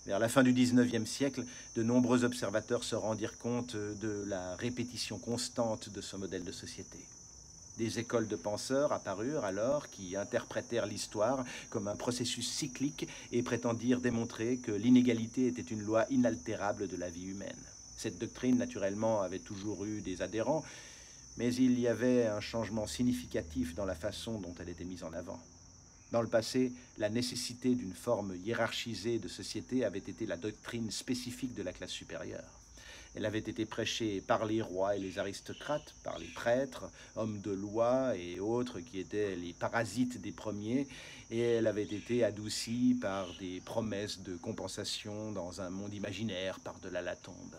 Vers la fin du XIXe siècle, de nombreux observateurs se rendirent compte de la répétition constante de ce modèle de société. Des écoles de penseurs apparurent alors qui interprétèrent l'histoire comme un processus cyclique et prétendirent démontrer que l'inégalité était une loi inaltérable de la vie humaine. Cette doctrine, naturellement, avait toujours eu des adhérents, mais il y avait un changement significatif dans la façon dont elle était mise en avant. Dans le passé, la nécessité d'une forme hiérarchisée de société avait été la doctrine spécifique de la classe supérieure. Elle avait été prêchée par les rois et les aristocrates, par les prêtres, hommes de loi et autres qui étaient les parasites des premiers, et elle avait été adoucie par des promesses de compensation dans un monde imaginaire par-delà la tombe.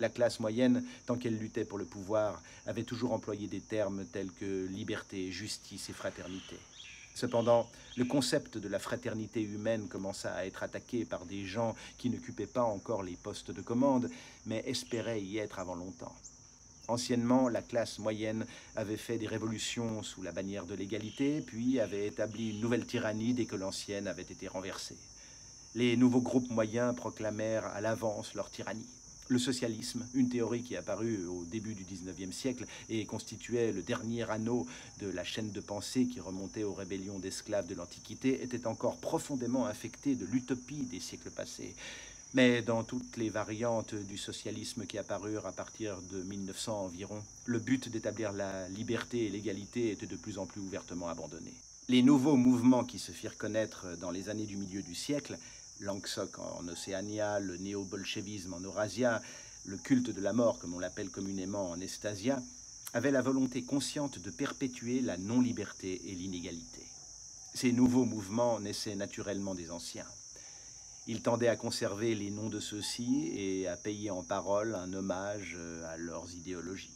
La classe moyenne, tant qu'elle luttait pour le pouvoir, avait toujours employé des termes tels que liberté, justice et fraternité. Cependant, le concept de la fraternité humaine commença à être attaqué par des gens qui n'occupaient pas encore les postes de commande, mais espéraient y être avant longtemps. Anciennement, la classe moyenne avait fait des révolutions sous la bannière de l'égalité, puis avait établi une nouvelle tyrannie dès que l'ancienne avait été renversée. Les nouveaux groupes moyens proclamèrent à l'avance leur tyrannie. Le socialisme, une théorie qui apparut au début du XIXe siècle et constituait le dernier anneau de la chaîne de pensée qui remontait aux rébellions d'esclaves de l'Antiquité, était encore profondément infecté de l'utopie des siècles passés. Mais dans toutes les variantes du socialisme qui apparurent à partir de 1900 environ, le but d'établir la liberté et l'égalité était de plus en plus ouvertement abandonné. Les nouveaux mouvements qui se firent connaître dans les années du milieu du siècle, l'Angsok en Océania, le néo-bolchevisme en Eurasia, le culte de la mort, comme on l'appelle communément en Estasia, avaient la volonté consciente de perpétuer la non-liberté et l'inégalité. Ces nouveaux mouvements naissaient naturellement des anciens. Ils tendaient à conserver les noms de ceux-ci et à payer en parole un hommage à leurs idéologies.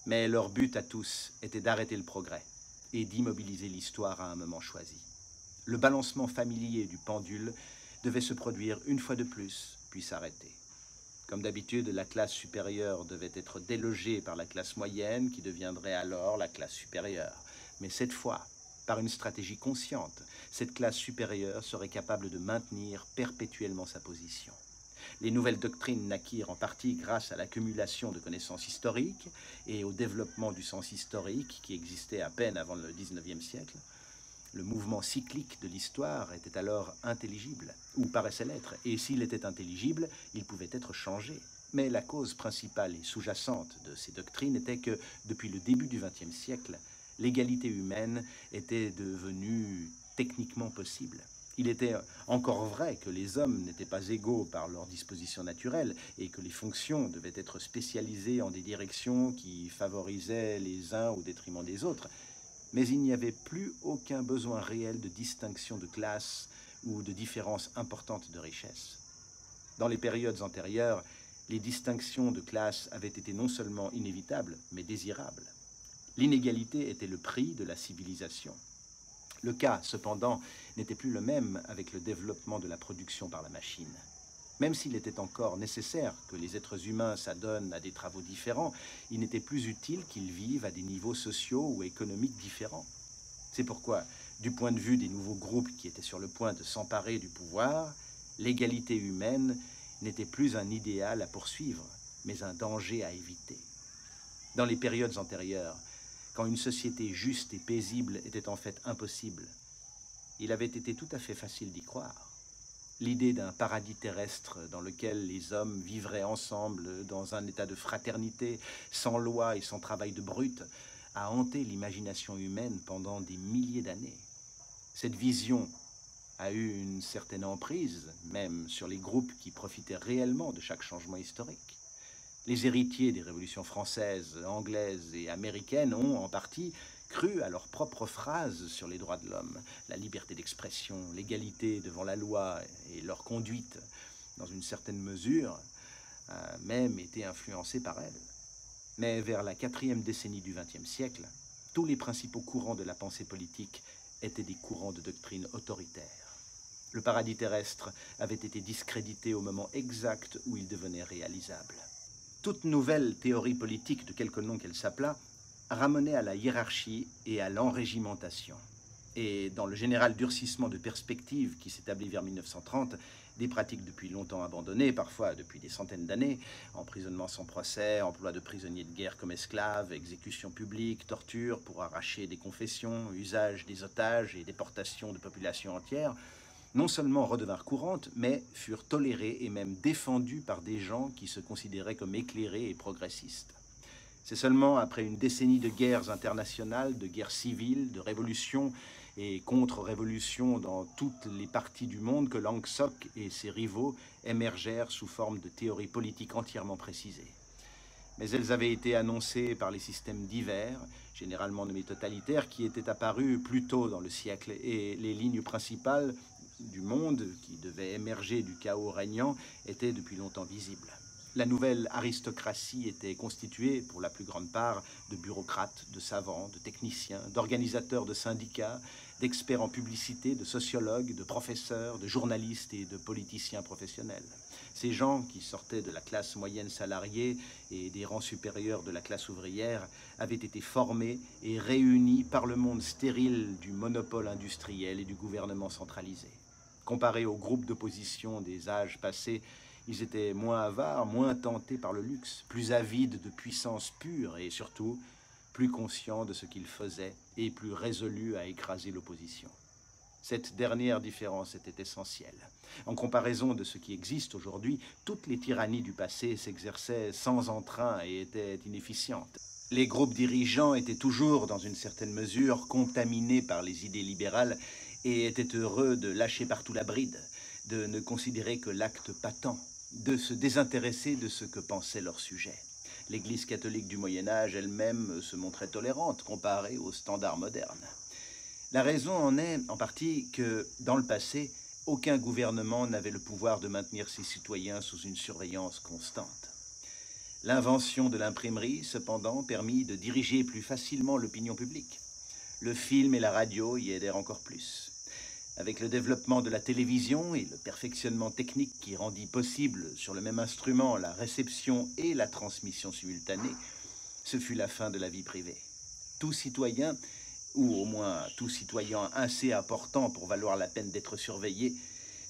Mais leur but à tous était d'arrêter le progrès et d'immobiliser l'histoire à un moment choisi. Le balancement familier du pendule devait se produire une fois de plus, puis s'arrêter. Comme d'habitude, la classe supérieure devait être délogée par la classe moyenne, qui deviendrait alors la classe supérieure. Mais cette fois, par une stratégie consciente, cette classe supérieure serait capable de maintenir perpétuellement sa position. Les nouvelles doctrines naquirent en partie grâce à l'accumulation de connaissances historiques et au développement du sens historique qui existait à peine avant le XIXe siècle. Le mouvement cyclique de l'histoire était alors intelligible, ou paraissait l'être, et s'il était intelligible, il pouvait être changé. Mais la cause principale et sous-jacente de ces doctrines était que, depuis le début du XXe siècle, l'égalité humaine était devenue techniquement possible. Il était encore vrai que les hommes n'étaient pas égaux par leur disposition naturelle et que les fonctions devaient être spécialisées en des directions qui favorisaient les uns au détriment des autres. Mais il n'y avait plus aucun besoin réel de distinction de classe ou de différence importante de richesse. Dans les périodes antérieures, les distinctions de classe avaient été non seulement inévitables, mais désirables. L'inégalité était le prix de la civilisation. Le cas, cependant, n'était plus le même avec le développement de la production par la machine. Même s'il était encore nécessaire que les êtres humains s'adonnent à des travaux différents, il n'était plus utile qu'ils vivent à des niveaux sociaux ou économiques différents. C'est pourquoi, du point de vue des nouveaux groupes qui étaient sur le point de s'emparer du pouvoir, l'égalité humaine n'était plus un idéal à poursuivre, mais un danger à éviter. Dans les périodes antérieures, quand une société juste et paisible était en fait impossible, il avait été tout à fait facile d'y croire. L'idée d'un paradis terrestre dans lequel les hommes vivraient ensemble dans un état de fraternité, sans loi et sans travail de brute, a hanté l'imagination humaine pendant des milliers d'années. Cette vision a eu une certaine emprise, même sur les groupes qui profitaient réellement de chaque changement historique. Les héritiers des révolutions françaises, anglaises et américaines ont, en partie, cru à leurs propres phrases sur les droits de l'homme, la liberté d'expression, l'égalité devant la loi et leur conduite, dans une certaine mesure, a même été influencée par elles. Mais vers la 4e décennie du XXe siècle, tous les principaux courants de la pensée politique étaient des courants de doctrine autoritaire. Le paradis terrestre avait été discrédité au moment exact où il devenait réalisable. Toute nouvelle théorie politique, de quelque nom qu'elle s'appelât, ramenait à la hiérarchie et à l'enrégimentation. Et dans le général durcissement de perspective qui s'établit vers 1930, des pratiques depuis longtemps abandonnées, parfois depuis des centaines d'années, emprisonnement sans procès, emploi de prisonniers de guerre comme esclaves, exécution publique, torture pour arracher des confessions, usage des otages et déportation de populations entières, non seulement redevinrent courantes, mais furent tolérées et même défendues par des gens qui se considéraient comme éclairés et progressistes. C'est seulement après une décennie de guerres internationales, de guerres civiles, de révolutions et contre-révolutions dans toutes les parties du monde que Lang Sok et ses rivaux émergèrent sous forme de théories politiques entièrement précisées. Mais elles avaient été annoncées par les systèmes divers, généralement nommés totalitaires, qui étaient apparus plus tôt dans le siècle, et les lignes principales du monde, qui devaient émerger du chaos régnant, étaient depuis longtemps visibles. La nouvelle aristocratie était constituée, pour la plus grande part, de bureaucrates, de savants, de techniciens, d'organisateurs de syndicats, d'experts en publicité, de sociologues, de professeurs, de journalistes et de politiciens professionnels. Ces gens, qui sortaient de la classe moyenne salariée et des rangs supérieurs de la classe ouvrière, avaient été formés et réunis par le monde stérile du monopole industriel et du gouvernement centralisé. Comparés aux groupes d'opposition des âges passés, ils étaient moins avares, moins tentés par le luxe, plus avides de puissance pure et surtout plus conscients de ce qu'ils faisaient et plus résolus à écraser l'opposition. Cette dernière différence était essentielle. En comparaison de ce qui existe aujourd'hui, toutes les tyrannies du passé s'exerçaient sans entrain et étaient inefficientes. Les groupes dirigeants étaient toujours, dans une certaine mesure, contaminés par les idées libérales et étaient heureux de lâcher partout la bride, de ne considérer que l'acte patent, de se désintéresser de ce que pensait leur sujet. L'Église catholique du Moyen-Âge elle-même se montrait tolérante comparée aux standards modernes. La raison en est, en partie, que, dans le passé, aucun gouvernement n'avait le pouvoir de maintenir ses citoyens sous une surveillance constante. L'invention de l'imprimerie, cependant, permit de diriger plus facilement l'opinion publique. Le film et la radio y aidèrent encore plus. Avec le développement de la télévision et le perfectionnement technique qui rendit possible sur le même instrument la réception et la transmission simultanée, ce fut la fin de la vie privée. Tout citoyen, ou au moins tout citoyen assez important pour valoir la peine d'être surveillé,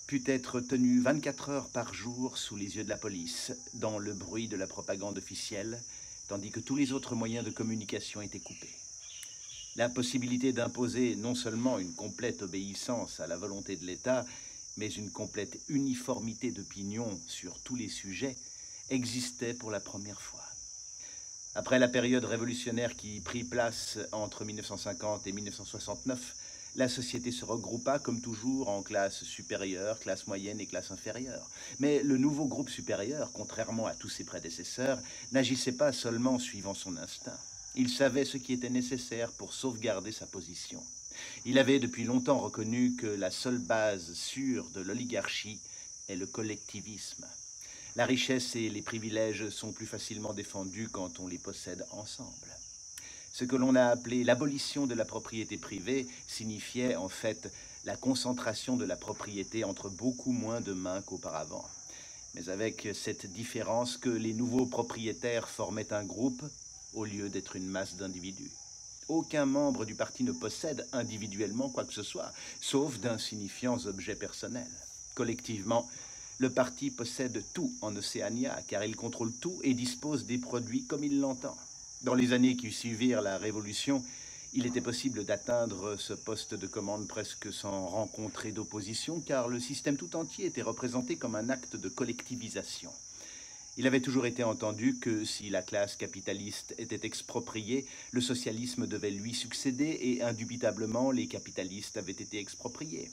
put être tenu 24 heures par jour sous les yeux de la police, dans le bruit de la propagande officielle, tandis que tous les autres moyens de communication étaient coupés. La possibilité d'imposer non seulement une complète obéissance à la volonté de l'État, mais une complète uniformité d'opinion sur tous les sujets, existait pour la première fois. Après la période révolutionnaire qui prit place entre 1950 et 1969, La société se regroupa, comme toujours, en classes supérieures, classes moyennes et classes inférieures. Mais le nouveau groupe supérieur, contrairement à tous ses prédécesseurs, n'agissait pas seulement suivant son instinct. Il savait ce qui était nécessaire pour sauvegarder sa position. Il avait depuis longtemps reconnu que la seule base sûre de l'oligarchie est le collectivisme. La richesse et les privilèges sont plus facilement défendus quand on les possède ensemble. Ce que l'on a appelé l'abolition de la propriété privée signifiait en fait la concentration de la propriété entre beaucoup moins de mains qu'auparavant. Mais avec cette différence que les nouveaux propriétaires formaient un groupe au lieu d'être une masse d'individus. Aucun membre du parti ne possède individuellement quoi que ce soit, sauf d'insignifiants objets personnels. Collectivement, le parti possède tout en Océania, car il contrôle tout et dispose des produits comme il l'entend. Dans les années qui suivirent la Révolution, il était possible d'atteindre ce poste de commande presque sans rencontrer d'opposition, car le système tout entier était représenté comme un acte de collectivisation. Il avait toujours été entendu que si la classe capitaliste était expropriée, le socialisme devait lui succéder et indubitablement les capitalistes avaient été expropriés.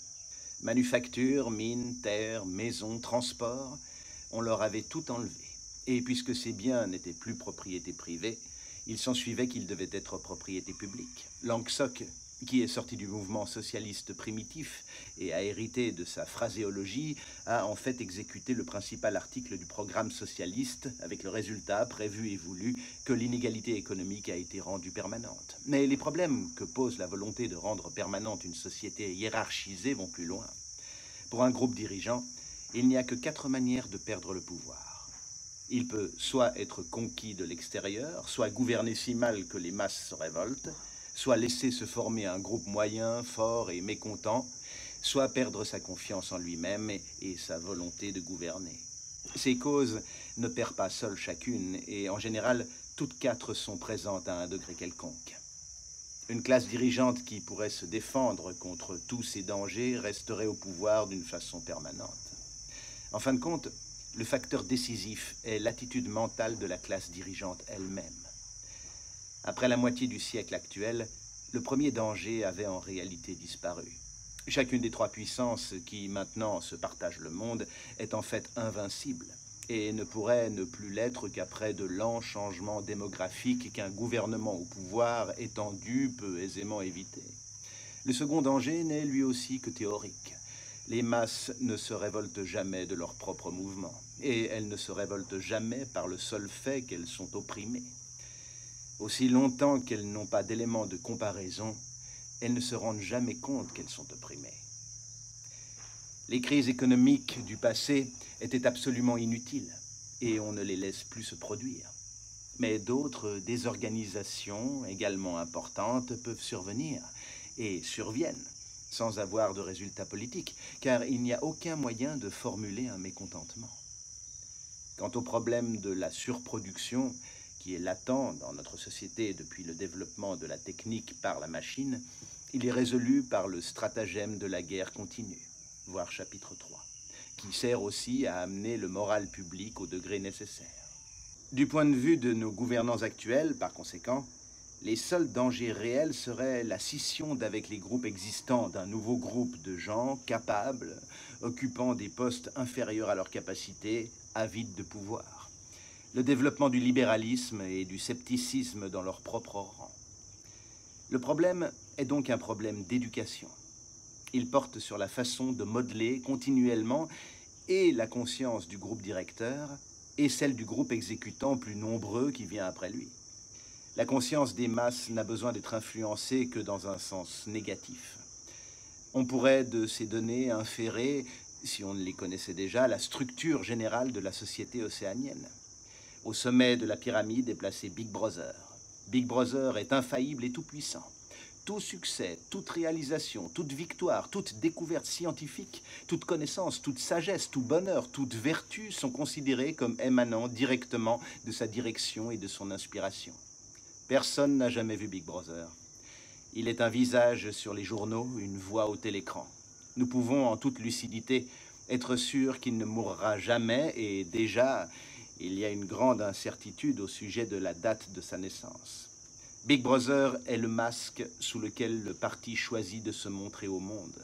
Manufactures, mines, terres, maisons, transports, on leur avait tout enlevé. Et puisque ces biens n'étaient plus propriété privée, il s'ensuivait qu'ils devaient être propriété publique. Langsock, qui est sorti du mouvement socialiste primitif et a hérité de sa phraséologie, a en fait exécuté le principal article du programme socialiste, avec le résultat prévu et voulu que l'inégalité économique a été rendue permanente. Mais les problèmes que pose la volonté de rendre permanente une société hiérarchisée vont plus loin. Pour un groupe dirigeant, il n'y a que 4 manières de perdre le pouvoir. Il peut soit être conquis de l'extérieur, soit gouverner si mal que les masses se révoltent, soit laisser se former un groupe moyen, fort et mécontent, soit perdre sa confiance en lui-même et sa volonté de gouverner. Ces causes ne perdent pas seules chacune, et en général, toutes 4 sont présentes à un degré quelconque. Une classe dirigeante qui pourrait se défendre contre tous ces dangers resterait au pouvoir d'une façon permanente. En fin de compte, le facteur décisif est l'attitude mentale de la classe dirigeante elle-même. Après la moitié du siècle actuel, le premier danger avait en réalité disparu. Chacune des 3 puissances qui maintenant se partagent le monde est en fait invincible et ne pourrait ne plus l'être qu'après de lents changements démographiques qu'un gouvernement au pouvoir étendu peut aisément éviter. Le second danger n'est lui aussi que théorique. Les masses ne se révoltent jamais de leur propre mouvement et elles ne se révoltent jamais par le seul fait qu'elles sont opprimées. Aussi longtemps qu'elles n'ont pas d'éléments de comparaison, elles ne se rendent jamais compte qu'elles sont opprimées. Les crises économiques du passé étaient absolument inutiles et on ne les laisse plus se produire. Mais d'autres désorganisations également importantes peuvent survenir et surviennent sans avoir de résultats politiques, car il n'y a aucun moyen de formuler un mécontentement. Quant au problème de la surproduction, qui est latent dans notre société depuis le développement de la technique par la machine, il est résolu par le stratagème de la guerre continue, voir chapitre 3, qui sert aussi à amener le moral public au degré nécessaire. Du point de vue de nos gouvernants actuels, par conséquent, les seuls dangers réels seraient la scission d'avec les groupes existants d'un nouveau groupe de gens capables, occupant des postes inférieurs à leur capacité, avides de pouvoir. Le développement du libéralisme et du scepticisme dans leur propre rang. Le problème est donc un problème d'éducation. Il porte sur la façon de modeler continuellement et la conscience du groupe directeur et celle du groupe exécutant plus nombreux qui vient après lui. La conscience des masses n'a besoin d'être influencée que dans un sens négatif. On pourrait de ces données inférer, si on ne les connaissait déjà, la structure générale de la société océanienne. Au sommet de la pyramide est placé Big Brother. Big Brother est infaillible et tout-puissant. Tout succès, toute réalisation, toute victoire, toute découverte scientifique, toute connaissance, toute sagesse, tout bonheur, toute vertu sont considérés comme émanant directement de sa direction et de son inspiration. Personne n'a jamais vu Big Brother. Il est un visage sur les journaux, une voix au télécran. Nous pouvons, en toute lucidité, être sûrs qu'il ne mourra jamais et déjà, il y a une grande incertitude au sujet de la date de sa naissance. Big Brother est le masque sous lequel le parti choisit de se montrer au monde.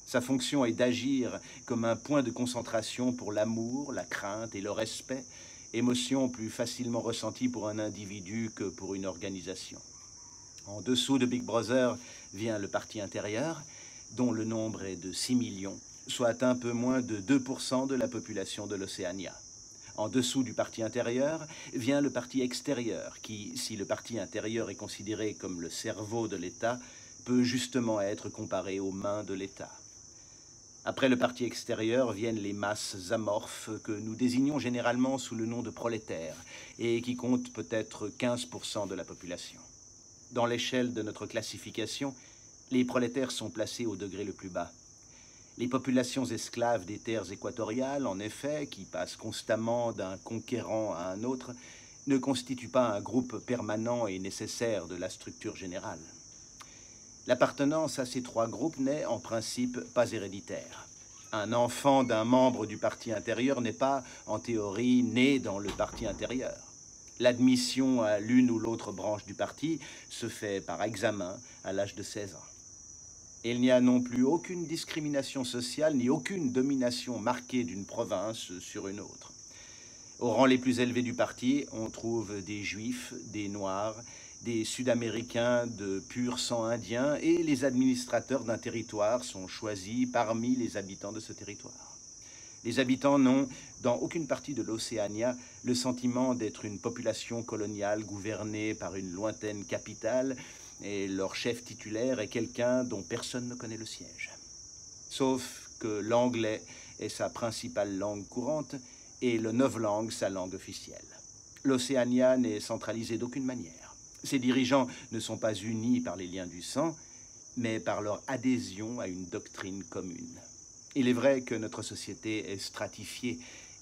Sa fonction est d'agir comme un point de concentration pour l'amour, la crainte et le respect, émotions plus facilement ressenties pour un individu que pour une organisation. En dessous de Big Brother vient le parti intérieur, dont le nombre est de 6 millions, soit un peu moins de 2% de la population de l'Océania. En dessous du parti intérieur vient le parti extérieur, qui, si le parti intérieur est considéré comme le cerveau de l'État, peut justement être comparé aux mains de l'État. Après le parti extérieur viennent les masses amorphes que nous désignons généralement sous le nom de prolétaires et qui comptent peut-être 15% de la population. Dans l'échelle de notre classification, les prolétaires sont placés au degré le plus bas. Les populations esclaves des terres équatoriales, en effet, qui passent constamment d'un conquérant à un autre, ne constituent pas un groupe permanent et nécessaire de la structure générale. L'appartenance à ces trois groupes n'est, en principe, pas héréditaire. Un enfant d'un membre du parti intérieur n'est pas, en théorie, né dans le parti intérieur. L'admission à l'une ou l'autre branche du parti se fait par examen à l'âge de 16 ans. Il n'y a non plus aucune discrimination sociale ni aucune domination marquée d'une province sur une autre. Aux rangs les plus élevés du parti, on trouve des Juifs, des Noirs, des Sud-Américains de pur sang indien et les administrateurs d'un territoire sont choisis parmi les habitants de ce territoire. Les habitants n'ont, dans aucune partie de l'Océania, le sentiment d'être une population coloniale gouvernée par une lointaine capitale et leur chef titulaire est quelqu'un dont personne ne connaît le siège. Sauf que l'anglais est sa principale langue courante et le novlangue sa langue officielle. L'Océania n'est centralisée d'aucune manière. Ses dirigeants ne sont pas unis par les liens du sang, mais par leur adhésion à une doctrine commune. Il est vrai que notre société est stratifiée,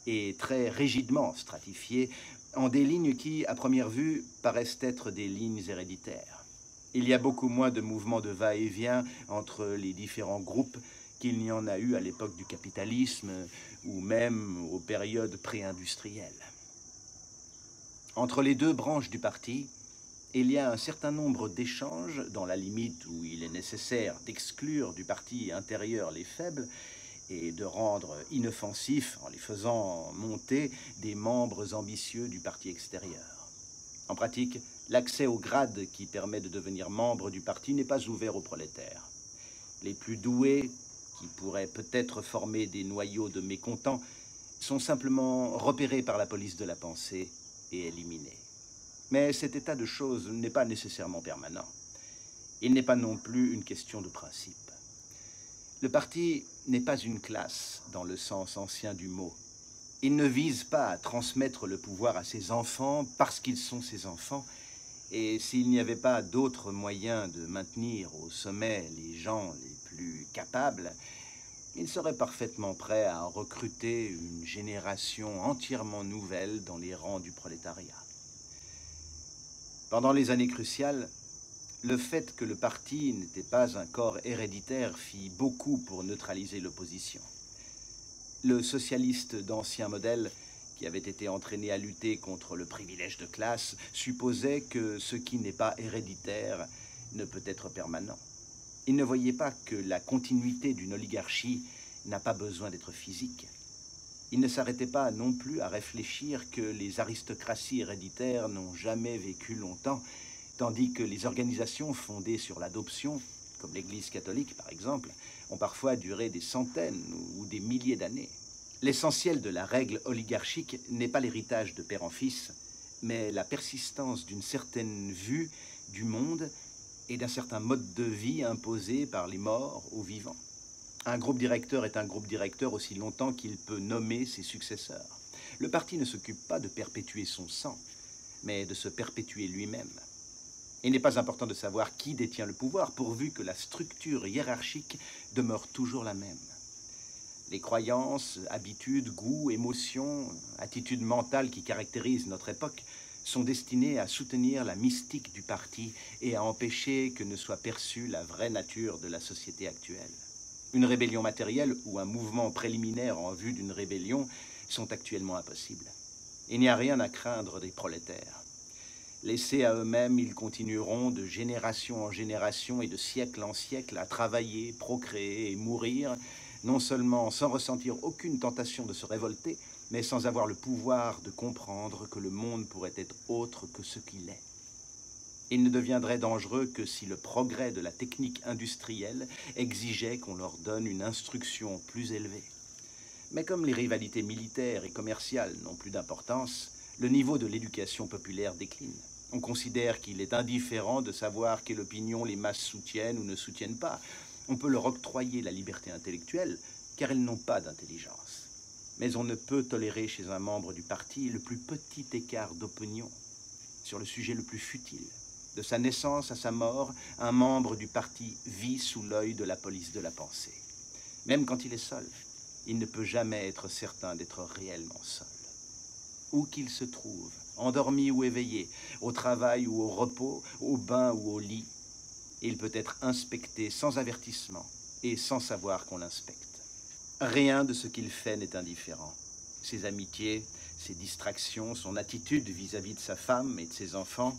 et très rigidement stratifiée, en des lignes qui, à première vue, paraissent être des lignes héréditaires. Il y a beaucoup moins de mouvements de va-et-vient entre les différents groupes qu'il n'y en a eu à l'époque du capitalisme ou même aux périodes pré-industrielles. Entre les deux branches du parti, il y a un certain nombre d'échanges dans la limite où il est nécessaire d'exclure du parti intérieur les faibles et de rendre inoffensifs en les faisant monter des membres ambitieux du parti extérieur. En pratique, l'accès au grade qui permet de devenir membre du parti n'est pas ouvert aux prolétaires. Les plus doués, qui pourraient peut-être former des noyaux de mécontents, sont simplement repérés par la police de la pensée et éliminés. Mais cet état de choses n'est pas nécessairement permanent. Il n'est pas non plus une question de principe. Le parti n'est pas une classe dans le sens ancien du mot. Il ne vise pas à transmettre le pouvoir à ses enfants parce qu'ils sont ses enfants, et s'il n'y avait pas d'autres moyens de maintenir au sommet les gens les plus capables, il serait parfaitement prêt à recruter une génération entièrement nouvelle dans les rangs du prolétariat. Pendant les années cruciales, le fait que le parti n'était pas un corps héréditaire fit beaucoup pour neutraliser l'opposition. Le socialiste d'ancien modèle, qui avait été entraîné à lutter contre le privilège de classe, supposait que ce qui n'est pas héréditaire ne peut être permanent. Il ne voyait pas que la continuité d'une oligarchie n'a pas besoin d'être physique. Il ne s'arrêtait pas non plus à réfléchir que les aristocraties héréditaires n'ont jamais vécu longtemps, tandis que les organisations fondées sur l'adoption, comme l'Église catholique par exemple, ont parfois duré des centaines ou des milliers d'années. L'essentiel de la règle oligarchique n'est pas l'héritage de père en fils, mais la persistance d'une certaine vue du monde et d'un certain mode de vie imposé par les morts aux vivants. Un groupe directeur est un groupe directeur aussi longtemps qu'il peut nommer ses successeurs. Le parti ne s'occupe pas de perpétuer son sang, mais de se perpétuer lui-même. Il n'est pas important de savoir qui détient le pouvoir, pourvu que la structure hiérarchique demeure toujours la même. Les croyances, habitudes, goûts, émotions, attitudes mentales qui caractérisent notre époque sont destinées à soutenir la mystique du parti et à empêcher que ne soit perçue la vraie nature de la société actuelle. Une rébellion matérielle ou un mouvement préliminaire en vue d'une rébellion sont actuellement impossibles. Il n'y a rien à craindre des prolétaires. Laissés à eux-mêmes, ils continueront de génération en génération et de siècle en siècle à travailler, procréer et mourir, non seulement sans ressentir aucune tentation de se révolter, mais sans avoir le pouvoir de comprendre que le monde pourrait être autre que ce qu'il est. Il ne deviendrait dangereux que si le progrès de la technique industrielle exigeait qu'on leur donne une instruction plus élevée. Mais comme les rivalités militaires et commerciales n'ont plus d'importance, le niveau de l'éducation populaire décline. On considère qu'il est indifférent de savoir quelle opinion les masses soutiennent ou ne soutiennent pas. On peut leur octroyer la liberté intellectuelle, car elles n'ont pas d'intelligence. Mais on ne peut tolérer chez un membre du parti le plus petit écart d'opinion sur le sujet le plus futile. De sa naissance à sa mort, un membre du parti vit sous l'œil de la police de la pensée. Même quand il est seul, il ne peut jamais être certain d'être réellement seul. Où qu'il se trouve, endormi ou éveillé, au travail ou au repos, au bain ou au lit, il peut être inspecté sans avertissement et sans savoir qu'on l'inspecte. Rien de ce qu'il fait n'est indifférent. Ses amitiés, ses distractions, son attitude vis-à-vis de sa femme et de ses enfants,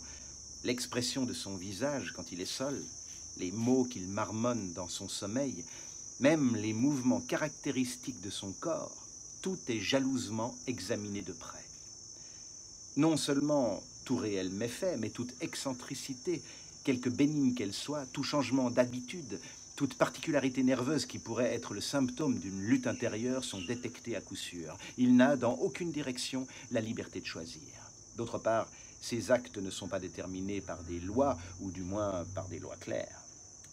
l'expression de son visage quand il est seul, les mots qu'il marmonne dans son sommeil, même les mouvements caractéristiques de son corps, tout est jalousement examiné de près. Non seulement tout réel méfait, mais toute excentricité, quelque bénigne qu'elle soit, tout changement d'habitude, toute particularité nerveuse qui pourrait être le symptôme d'une lutte intérieure sont détectés à coup sûr. Il n'a dans aucune direction la liberté de choisir. D'autre part, ses actes ne sont pas déterminés par des lois, ou du moins par des lois claires.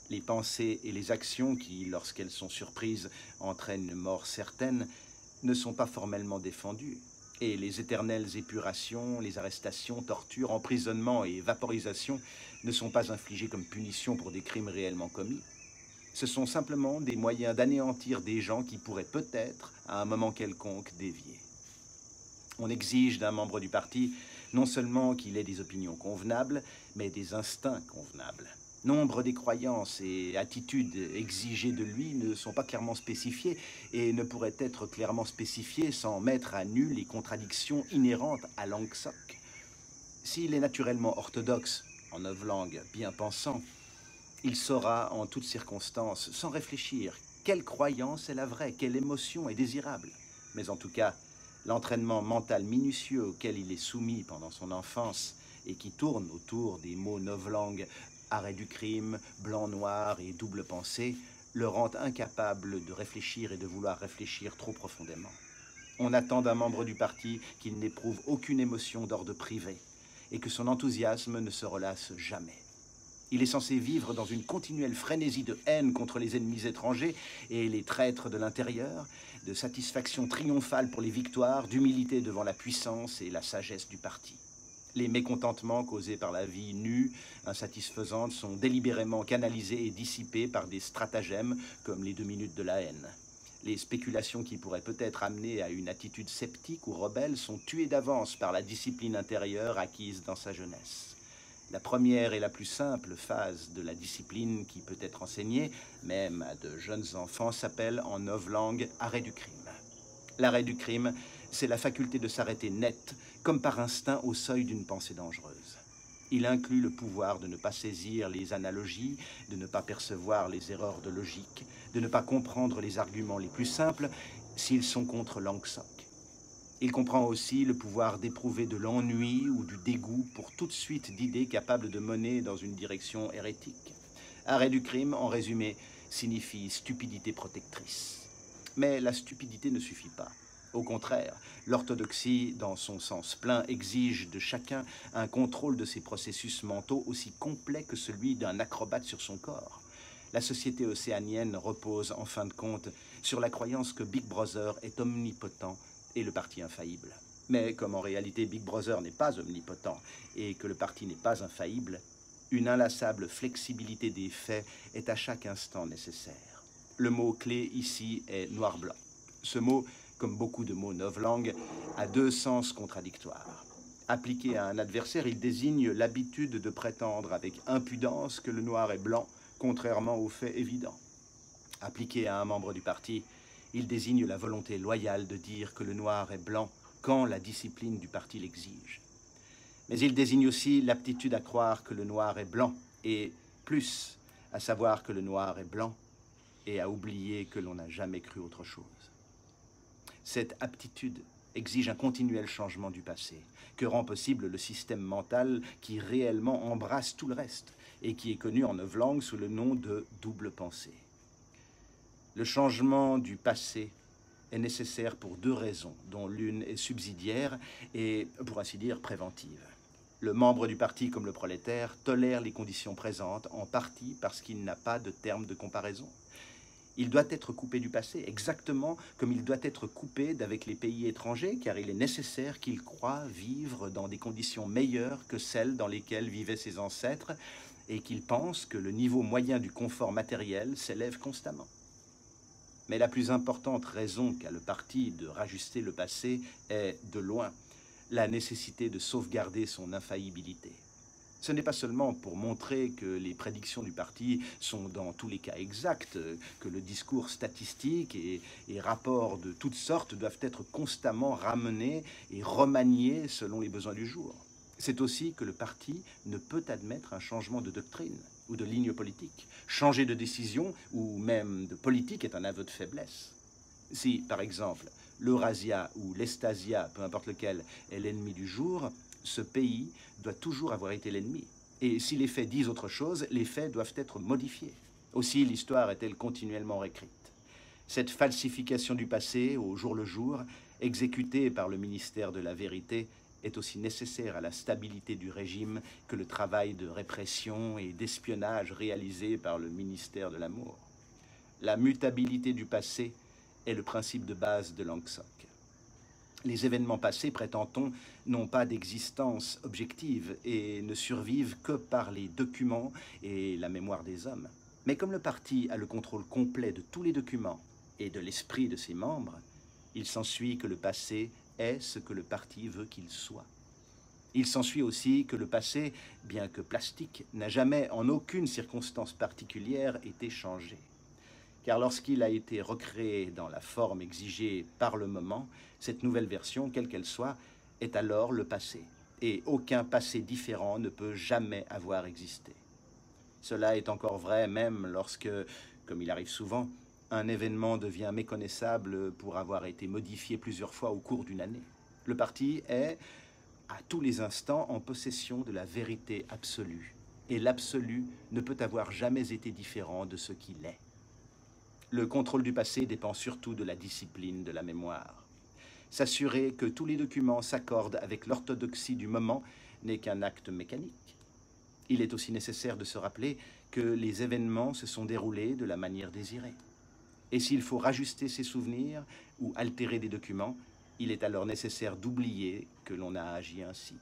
Les pensées et les actions qui, lorsqu'elles sont surprises, entraînent une mort certaine, ne sont pas formellement défendues. Et les éternelles épurations, les arrestations, tortures, emprisonnements et vaporisations ne sont pas infligées comme punition pour des crimes réellement commis. Ce sont simplement des moyens d'anéantir des gens qui pourraient peut-être, à un moment quelconque, dévier. On exige d'un membre du parti non seulement qu'il ait des opinions convenables, mais des instincts convenables. Nombre des croyances et attitudes exigées de lui ne sont pas clairement spécifiées et ne pourraient être clairement spécifiées sans mettre à nu les contradictions inhérentes à Langsock. S'il est naturellement orthodoxe, en novlangue bien pensant, il saura en toutes circonstances, sans réfléchir, quelle croyance est la vraie, quelle émotion est désirable. Mais en tout cas, l'entraînement mental minutieux auquel il est soumis pendant son enfance et qui tourne autour des mots novlangues arrêt du crime, blanc-noir et double pensée, le rend incapable de réfléchir et de vouloir réfléchir trop profondément. On attend d'un membre du parti qu'il n'éprouve aucune émotion d'ordre privé et que son enthousiasme ne se relâche jamais. Il est censé vivre dans une continuelle frénésie de haine contre les ennemis étrangers et les traîtres de l'intérieur, de satisfaction triomphale pour les victoires, d'humilité devant la puissance et la sagesse du parti. Les mécontentements causés par la vie nue, insatisfaisante, sont délibérément canalisés et dissipés par des stratagèmes comme les 2 minutes de la haine. Les spéculations qui pourraient peut-être amener à une attitude sceptique ou rebelle sont tuées d'avance par la discipline intérieure acquise dans sa jeunesse. La première et la plus simple phase de la discipline qui peut être enseignée, même à de jeunes enfants, s'appelle en novlangue arrêt du crime. L'arrêt du crime, c'est la faculté de s'arrêter net, comme par instinct au seuil d'une pensée dangereuse. Il inclut le pouvoir de ne pas saisir les analogies, de ne pas percevoir les erreurs de logique, de ne pas comprendre les arguments les plus simples s'ils sont contre Langsock. Il comprend aussi le pouvoir d'éprouver de l'ennui ou du dégoût pour toute suite d'idées capables de mener dans une direction hérétique. Arrêt du crime, en résumé, signifie stupidité protectrice. Mais la stupidité ne suffit pas. Au contraire, l'orthodoxie, dans son sens plein, exige de chacun un contrôle de ses processus mentaux aussi complet que celui d'un acrobate sur son corps. La société océanienne repose, en fin de compte, sur la croyance que Big Brother est omnipotent et le parti infaillible. Mais comme en réalité Big Brother n'est pas omnipotent et que le parti n'est pas infaillible, une inlassable flexibilité des faits est à chaque instant nécessaire. Le mot-clé ici est noir-blanc. Ce mot, comme beaucoup de mots novlangues, a 2 sens contradictoires. Appliqué à un adversaire, il désigne l'habitude de prétendre avec impudence que le noir est blanc, contrairement aux faits évidents. Appliqué à un membre du parti, il désigne la volonté loyale de dire que le noir est blanc quand la discipline du parti l'exige. Mais il désigne aussi l'aptitude à croire que le noir est blanc, et plus, à savoir que le noir est blanc, et à oublier que l'on n'a jamais cru autre chose. Cette aptitude exige un continuel changement du passé, que rend possible le système mental qui réellement embrasse tout le reste, et qui est connu en novlangue sous le nom de double pensée. Le changement du passé est nécessaire pour deux raisons, dont l'une est subsidiaire et, pour ainsi dire, préventive. Le membre du parti comme le prolétaire tolère les conditions présentes, en partie parce qu'il n'a pas de terme de comparaison. Il doit être coupé du passé, exactement comme il doit être coupé d'avec les pays étrangers, car il est nécessaire qu'il croie vivre dans des conditions meilleures que celles dans lesquelles vivaient ses ancêtres, et qu'il pense que le niveau moyen du confort matériel s'élève constamment. Mais la plus importante raison qu'a le parti de rajuster le passé est, de loin, la nécessité de sauvegarder son infaillibilité. Ce n'est pas seulement pour montrer que les prédictions du parti sont dans tous les cas exactes, que le discours statistique et rapports de toutes sortes doivent être constamment ramenés et remaniés selon les besoins du jour. C'est aussi que le parti ne peut admettre un changement de doctrine ou de ligne politique. Changer de décision ou même de politique est un aveu de faiblesse. Si, par exemple, l'Eurasia ou l'Estasia, peu importe lequel, est l'ennemi du jour, ce pays doit toujours avoir été l'ennemi. Et si les faits disent autre chose, les faits doivent être modifiés. Aussi, l'histoire est-elle continuellement réécrite. Cette falsification du passé, au jour le jour, exécutée par le ministère de la Vérité, est aussi nécessaire à la stabilité du régime que le travail de répression et d'espionnage réalisé par le ministère de l'Amour. La mutabilité du passé est le principe de base de Langsock. Les événements passés, prétend-on, n'ont pas d'existence objective et ne survivent que par les documents et la mémoire des hommes. Mais comme le parti a le contrôle complet de tous les documents et de l'esprit de ses membres, il s'ensuit que le passé est ce que le parti veut qu'il soit. Il s'ensuit aussi que le passé, bien que plastique, n'a jamais, en aucune circonstance particulière, été changé. Car lorsqu'il a été recréé dans la forme exigée par le moment, cette nouvelle version, quelle qu'elle soit, est alors le passé. Et aucun passé différent ne peut jamais avoir existé. Cela est encore vrai même lorsque, comme il arrive souvent, un événement devient méconnaissable pour avoir été modifié plusieurs fois au cours d'une année. Le parti est, à tous les instants, en possession de la vérité absolue. Et l'absolu ne peut avoir jamais été différent de ce qu'il est. Le contrôle du passé dépend surtout de la discipline de la mémoire. S'assurer que tous les documents s'accordent avec l'orthodoxie du moment n'est qu'un acte mécanique. Il est aussi nécessaire de se rappeler que les événements se sont déroulés de la manière désirée. Et s'il faut rajuster ses souvenirs ou altérer des documents, il est alors nécessaire d'oublier que l'on a agi ainsi.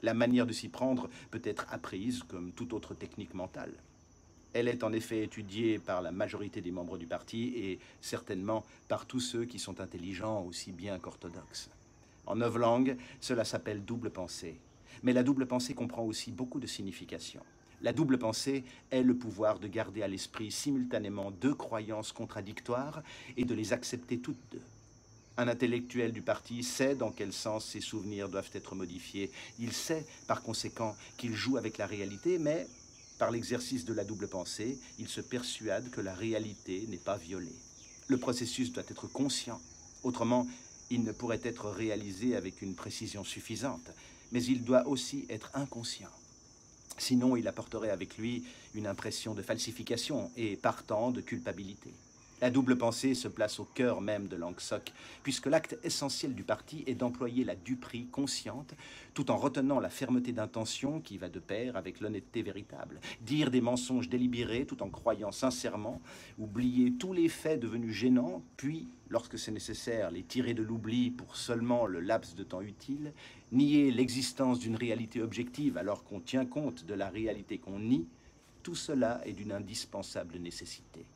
La manière de s'y prendre peut être apprise comme toute autre technique mentale. Elle est en effet étudiée par la majorité des membres du parti et certainement par tous ceux qui sont intelligents aussi bien qu'orthodoxes. En novlangue, cela s'appelle double pensée. Mais la double pensée comprend aussi beaucoup de significations. La double pensée est le pouvoir de garder à l'esprit simultanément deux croyances contradictoires et de les accepter toutes deux. Un intellectuel du parti sait dans quel sens ses souvenirs doivent être modifiés. Il sait, par conséquent, qu'il joue avec la réalité, mais par l'exercice de la double pensée, il se persuade que la réalité n'est pas violée. Le processus doit être conscient. Autrement, il ne pourrait être réalisé avec une précision suffisante. Mais il doit aussi être inconscient. Sinon, il apporterait avec lui une impression de falsification et, partant, de culpabilité. La double pensée se place au cœur même de Langsock, puisque l'acte essentiel du parti est d'employer la duperie consciente, tout en retenant la fermeté d'intention qui va de pair avec l'honnêteté véritable. Dire des mensonges délibérés tout en croyant sincèrement, oublier tous les faits devenus gênants, puis, lorsque c'est nécessaire, les tirer de l'oubli pour seulement le laps de temps utile, nier l'existence d'une réalité objective alors qu'on tient compte de la réalité qu'on nie, tout cela est d'une indispensable nécessité.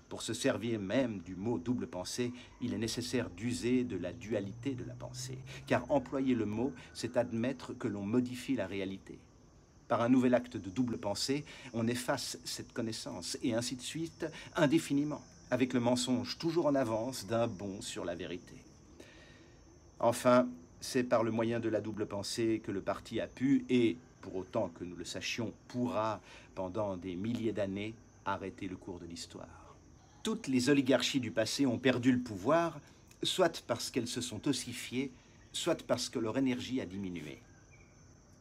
Pour se servir même du mot double pensée, il est nécessaire d'user de la dualité de la pensée, car employer le mot, c'est admettre que l'on modifie la réalité. Par un nouvel acte de double pensée, on efface cette connaissance, et ainsi de suite, indéfiniment, avec le mensonge toujours en avance d'un bond sur la vérité. Enfin, C'est par le moyen de la double pensée que le parti a pu, et pour autant que nous le sachions, pourra, pendant des milliers d'années, arrêter le cours de l'histoire. Toutes les oligarchies du passé ont perdu le pouvoir, soit parce qu'elles se sont ossifiées, soit parce que leur énergie a diminué.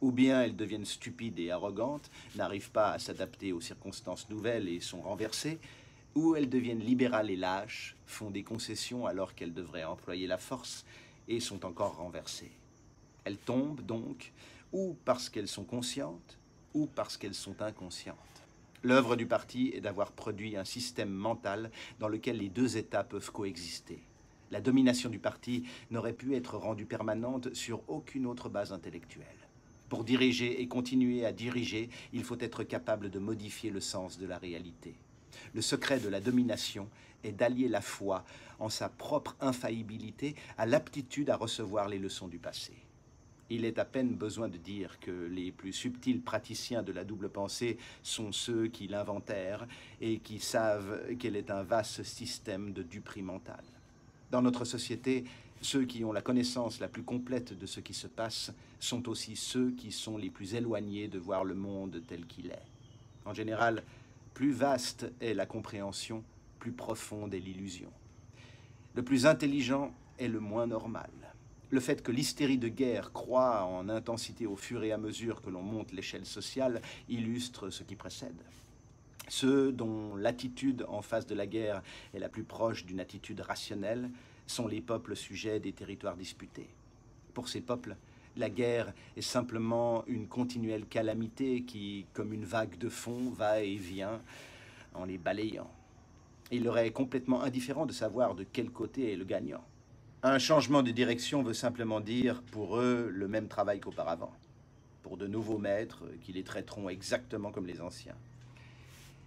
Ou bien elles deviennent stupides et arrogantes, n'arrivent pas à s'adapter aux circonstances nouvelles et sont renversées, ou elles deviennent libérales et lâches, font des concessions alors qu'elles devraient employer la force et sont encore renversées. Elles tombent donc, ou parce qu'elles sont conscientes, ou parce qu'elles sont inconscientes. L'œuvre du parti est d'avoir produit un système mental dans lequel les deux états peuvent coexister. La domination du parti n'aurait pu être rendue permanente sur aucune autre base intellectuelle. Pour diriger et continuer à diriger, il faut être capable de modifier le sens de la réalité. Le secret de la domination est d'allier la foi en sa propre infaillibilité à l'aptitude à recevoir les leçons du passé. Il est à peine besoin de dire que les plus subtils praticiens de la double pensée sont ceux qui l'inventèrent et qui savent qu'elle est un vaste système de duperie mentale. Dans notre société, ceux qui ont la connaissance la plus complète de ce qui se passe sont aussi ceux qui sont les plus éloignés de voir le monde tel qu'il est. En général, plus vaste est la compréhension, plus profonde est l'illusion. Le plus intelligent est le moins normal. Le fait que l'hystérie de guerre croît en intensité au fur et à mesure que l'on monte l'échelle sociale illustre ce qui précède. Ceux dont l'attitude en face de la guerre est la plus proche d'une attitude rationnelle sont les peuples sujets des territoires disputés. Pour ces peuples, la guerre est simplement une continuelle calamité qui, comme une vague de fond, va et vient en les balayant. Il leur est complètement indifférent de savoir de quel côté est le gagnant. Un changement de direction veut simplement dire, pour eux, le même travail qu'auparavant, pour de nouveaux maîtres qui les traiteront exactement comme les anciens.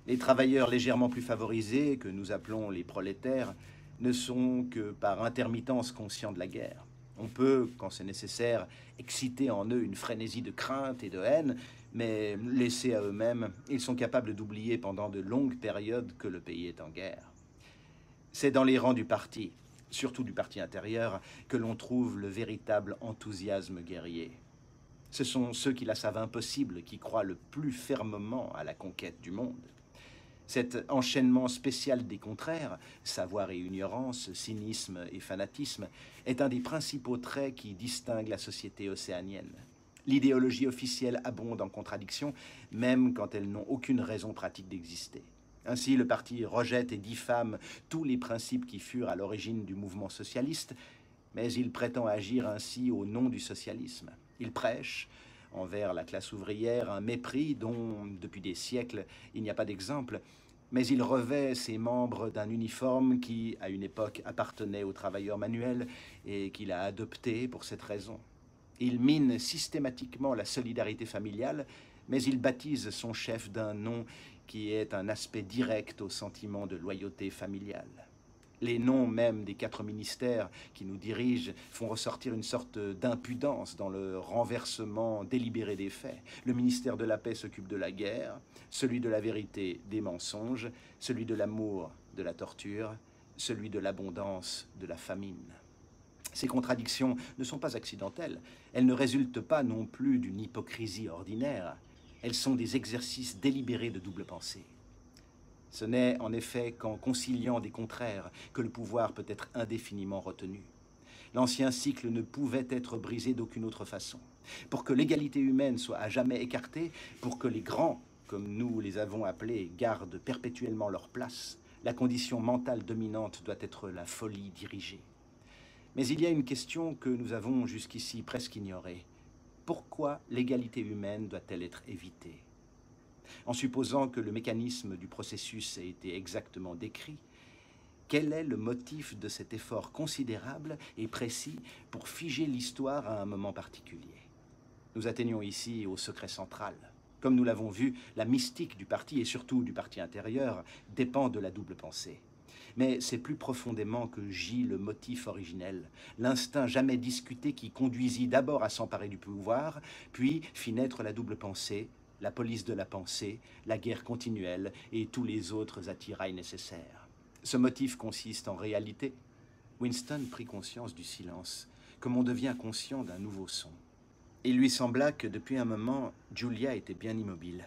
Les travailleurs légèrement plus favorisés, que nous appelons les prolétaires, ne sont que par intermittence conscients de la guerre. On peut, quand c'est nécessaire, exciter en eux une frénésie de crainte et de haine, mais laissés à eux-mêmes, ils sont capables d'oublier pendant de longues périodes que le pays est en guerre. C'est dans les rangs du parti, surtout du parti intérieur, que l'on trouve le véritable enthousiasme guerrier. Ce sont ceux qui la savent impossible qui croient le plus fermement à la conquête du monde. Cet enchaînement spécial des contraires, savoir et ignorance, cynisme et fanatisme, est un des principaux traits qui distinguent la société océanienne. L'idéologie officielle abonde en contradictions, même quand elles n'ont aucune raison pratique d'exister. Ainsi, le parti rejette et diffame tous les principes qui furent à l'origine du mouvement socialiste, mais il prétend agir ainsi au nom du socialisme. Il prêche, envers la classe ouvrière, un mépris dont, depuis des siècles, il n'y a pas d'exemple, mais il revêt ses membres d'un uniforme qui, à une époque, appartenait aux travailleurs manuels et qu'il a adopté pour cette raison. Il mine systématiquement la solidarité familiale, mais il baptise son chef d'un nom qui est un aspect direct au sentiment de loyauté familiale. Les noms même des 4 ministères qui nous dirigent font ressortir une sorte d'impudence dans le renversement délibéré des faits. Le ministère de la paix s'occupe de la guerre, celui de la vérité des mensonges, celui de l'amour de la torture, celui de l'abondance de la famine. Ces contradictions ne sont pas accidentelles, elles ne résultent pas non plus d'une hypocrisie ordinaire, elles sont des exercices délibérés de double pensée. Ce n'est en effet qu'en conciliant des contraires que le pouvoir peut être indéfiniment retenu. L'ancien cycle ne pouvait être brisé d'aucune autre façon. Pour que l'égalité humaine soit à jamais écartée, pour que les grands, comme nous les avons appelés, gardent perpétuellement leur place, la condition mentale dominante doit être la folie dirigée. Mais il y a une question que nous avons jusqu'ici presque ignorée. Pourquoi l'égalité humaine doit-elle être évitée ? En supposant que le mécanisme du processus ait été exactement décrit, quel est le motif de cet effort considérable et précis pour figer l'histoire à un moment particulier? Nous atteignons ici au secret central. Comme nous l'avons vu, la mystique du parti et surtout du parti intérieur dépend de la double pensée. Mais c'est plus profondément que gît le motif originel, l'instinct jamais discuté qui conduisit d'abord à s'emparer du pouvoir, puis fit naître la double pensée, la police de la pensée, la guerre continuelle et tous les autres attirails nécessaires. Ce motif consiste en réalité. Winston prit conscience du silence comme on devient conscient d'un nouveau son. Il lui sembla que depuis un moment, Julia était bien immobile.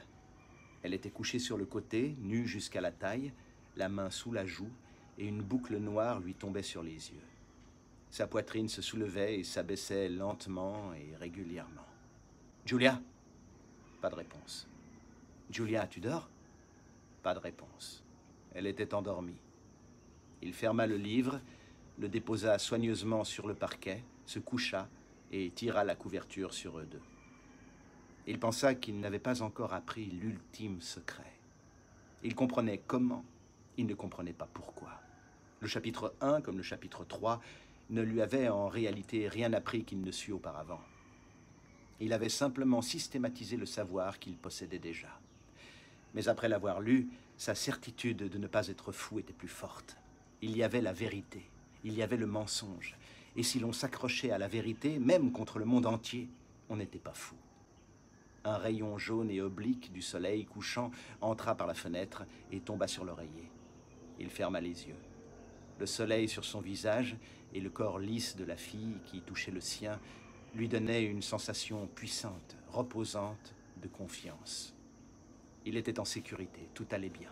Elle était couchée sur le côté, nue jusqu'à la taille, la main sous la joue, et une boucle noire lui tombait sur les yeux. Sa poitrine se soulevait et s'abaissait lentement et régulièrement. « Julia ?» Pas de réponse. « Julia, tu dors ?» Pas de réponse. Elle était endormie. Il ferma le livre, le déposa soigneusement sur le parquet, se coucha et tira la couverture sur eux deux. Il pensa qu'il n'avait pas encore appris l'ultime secret. Il comprenait comment, il ne comprenait pas pourquoi. Le chapitre 1, comme le chapitre 3, ne lui avait en réalité rien appris qu'il ne sût auparavant. Il avait simplement systématisé le savoir qu'il possédait déjà. Mais après l'avoir lu, sa certitude de ne pas être fou était plus forte. Il y avait la vérité, il y avait le mensonge. Et si l'on s'accrochait à la vérité, même contre le monde entier, on n'était pas fou. Un rayon jaune et oblique du soleil couchant entra par la fenêtre et tomba sur l'oreiller. Il ferma les yeux. Le soleil sur son visage et le corps lisse de la fille qui touchait le sien lui donnaient une sensation puissante, reposante, de confiance. Il était en sécurité, tout allait bien.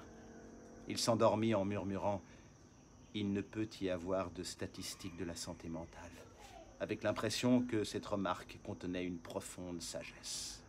Il s'endormit en murmurant « Il ne peut y avoir de statistiques de la santé mentale », avec l'impression que cette remarque contenait une profonde sagesse.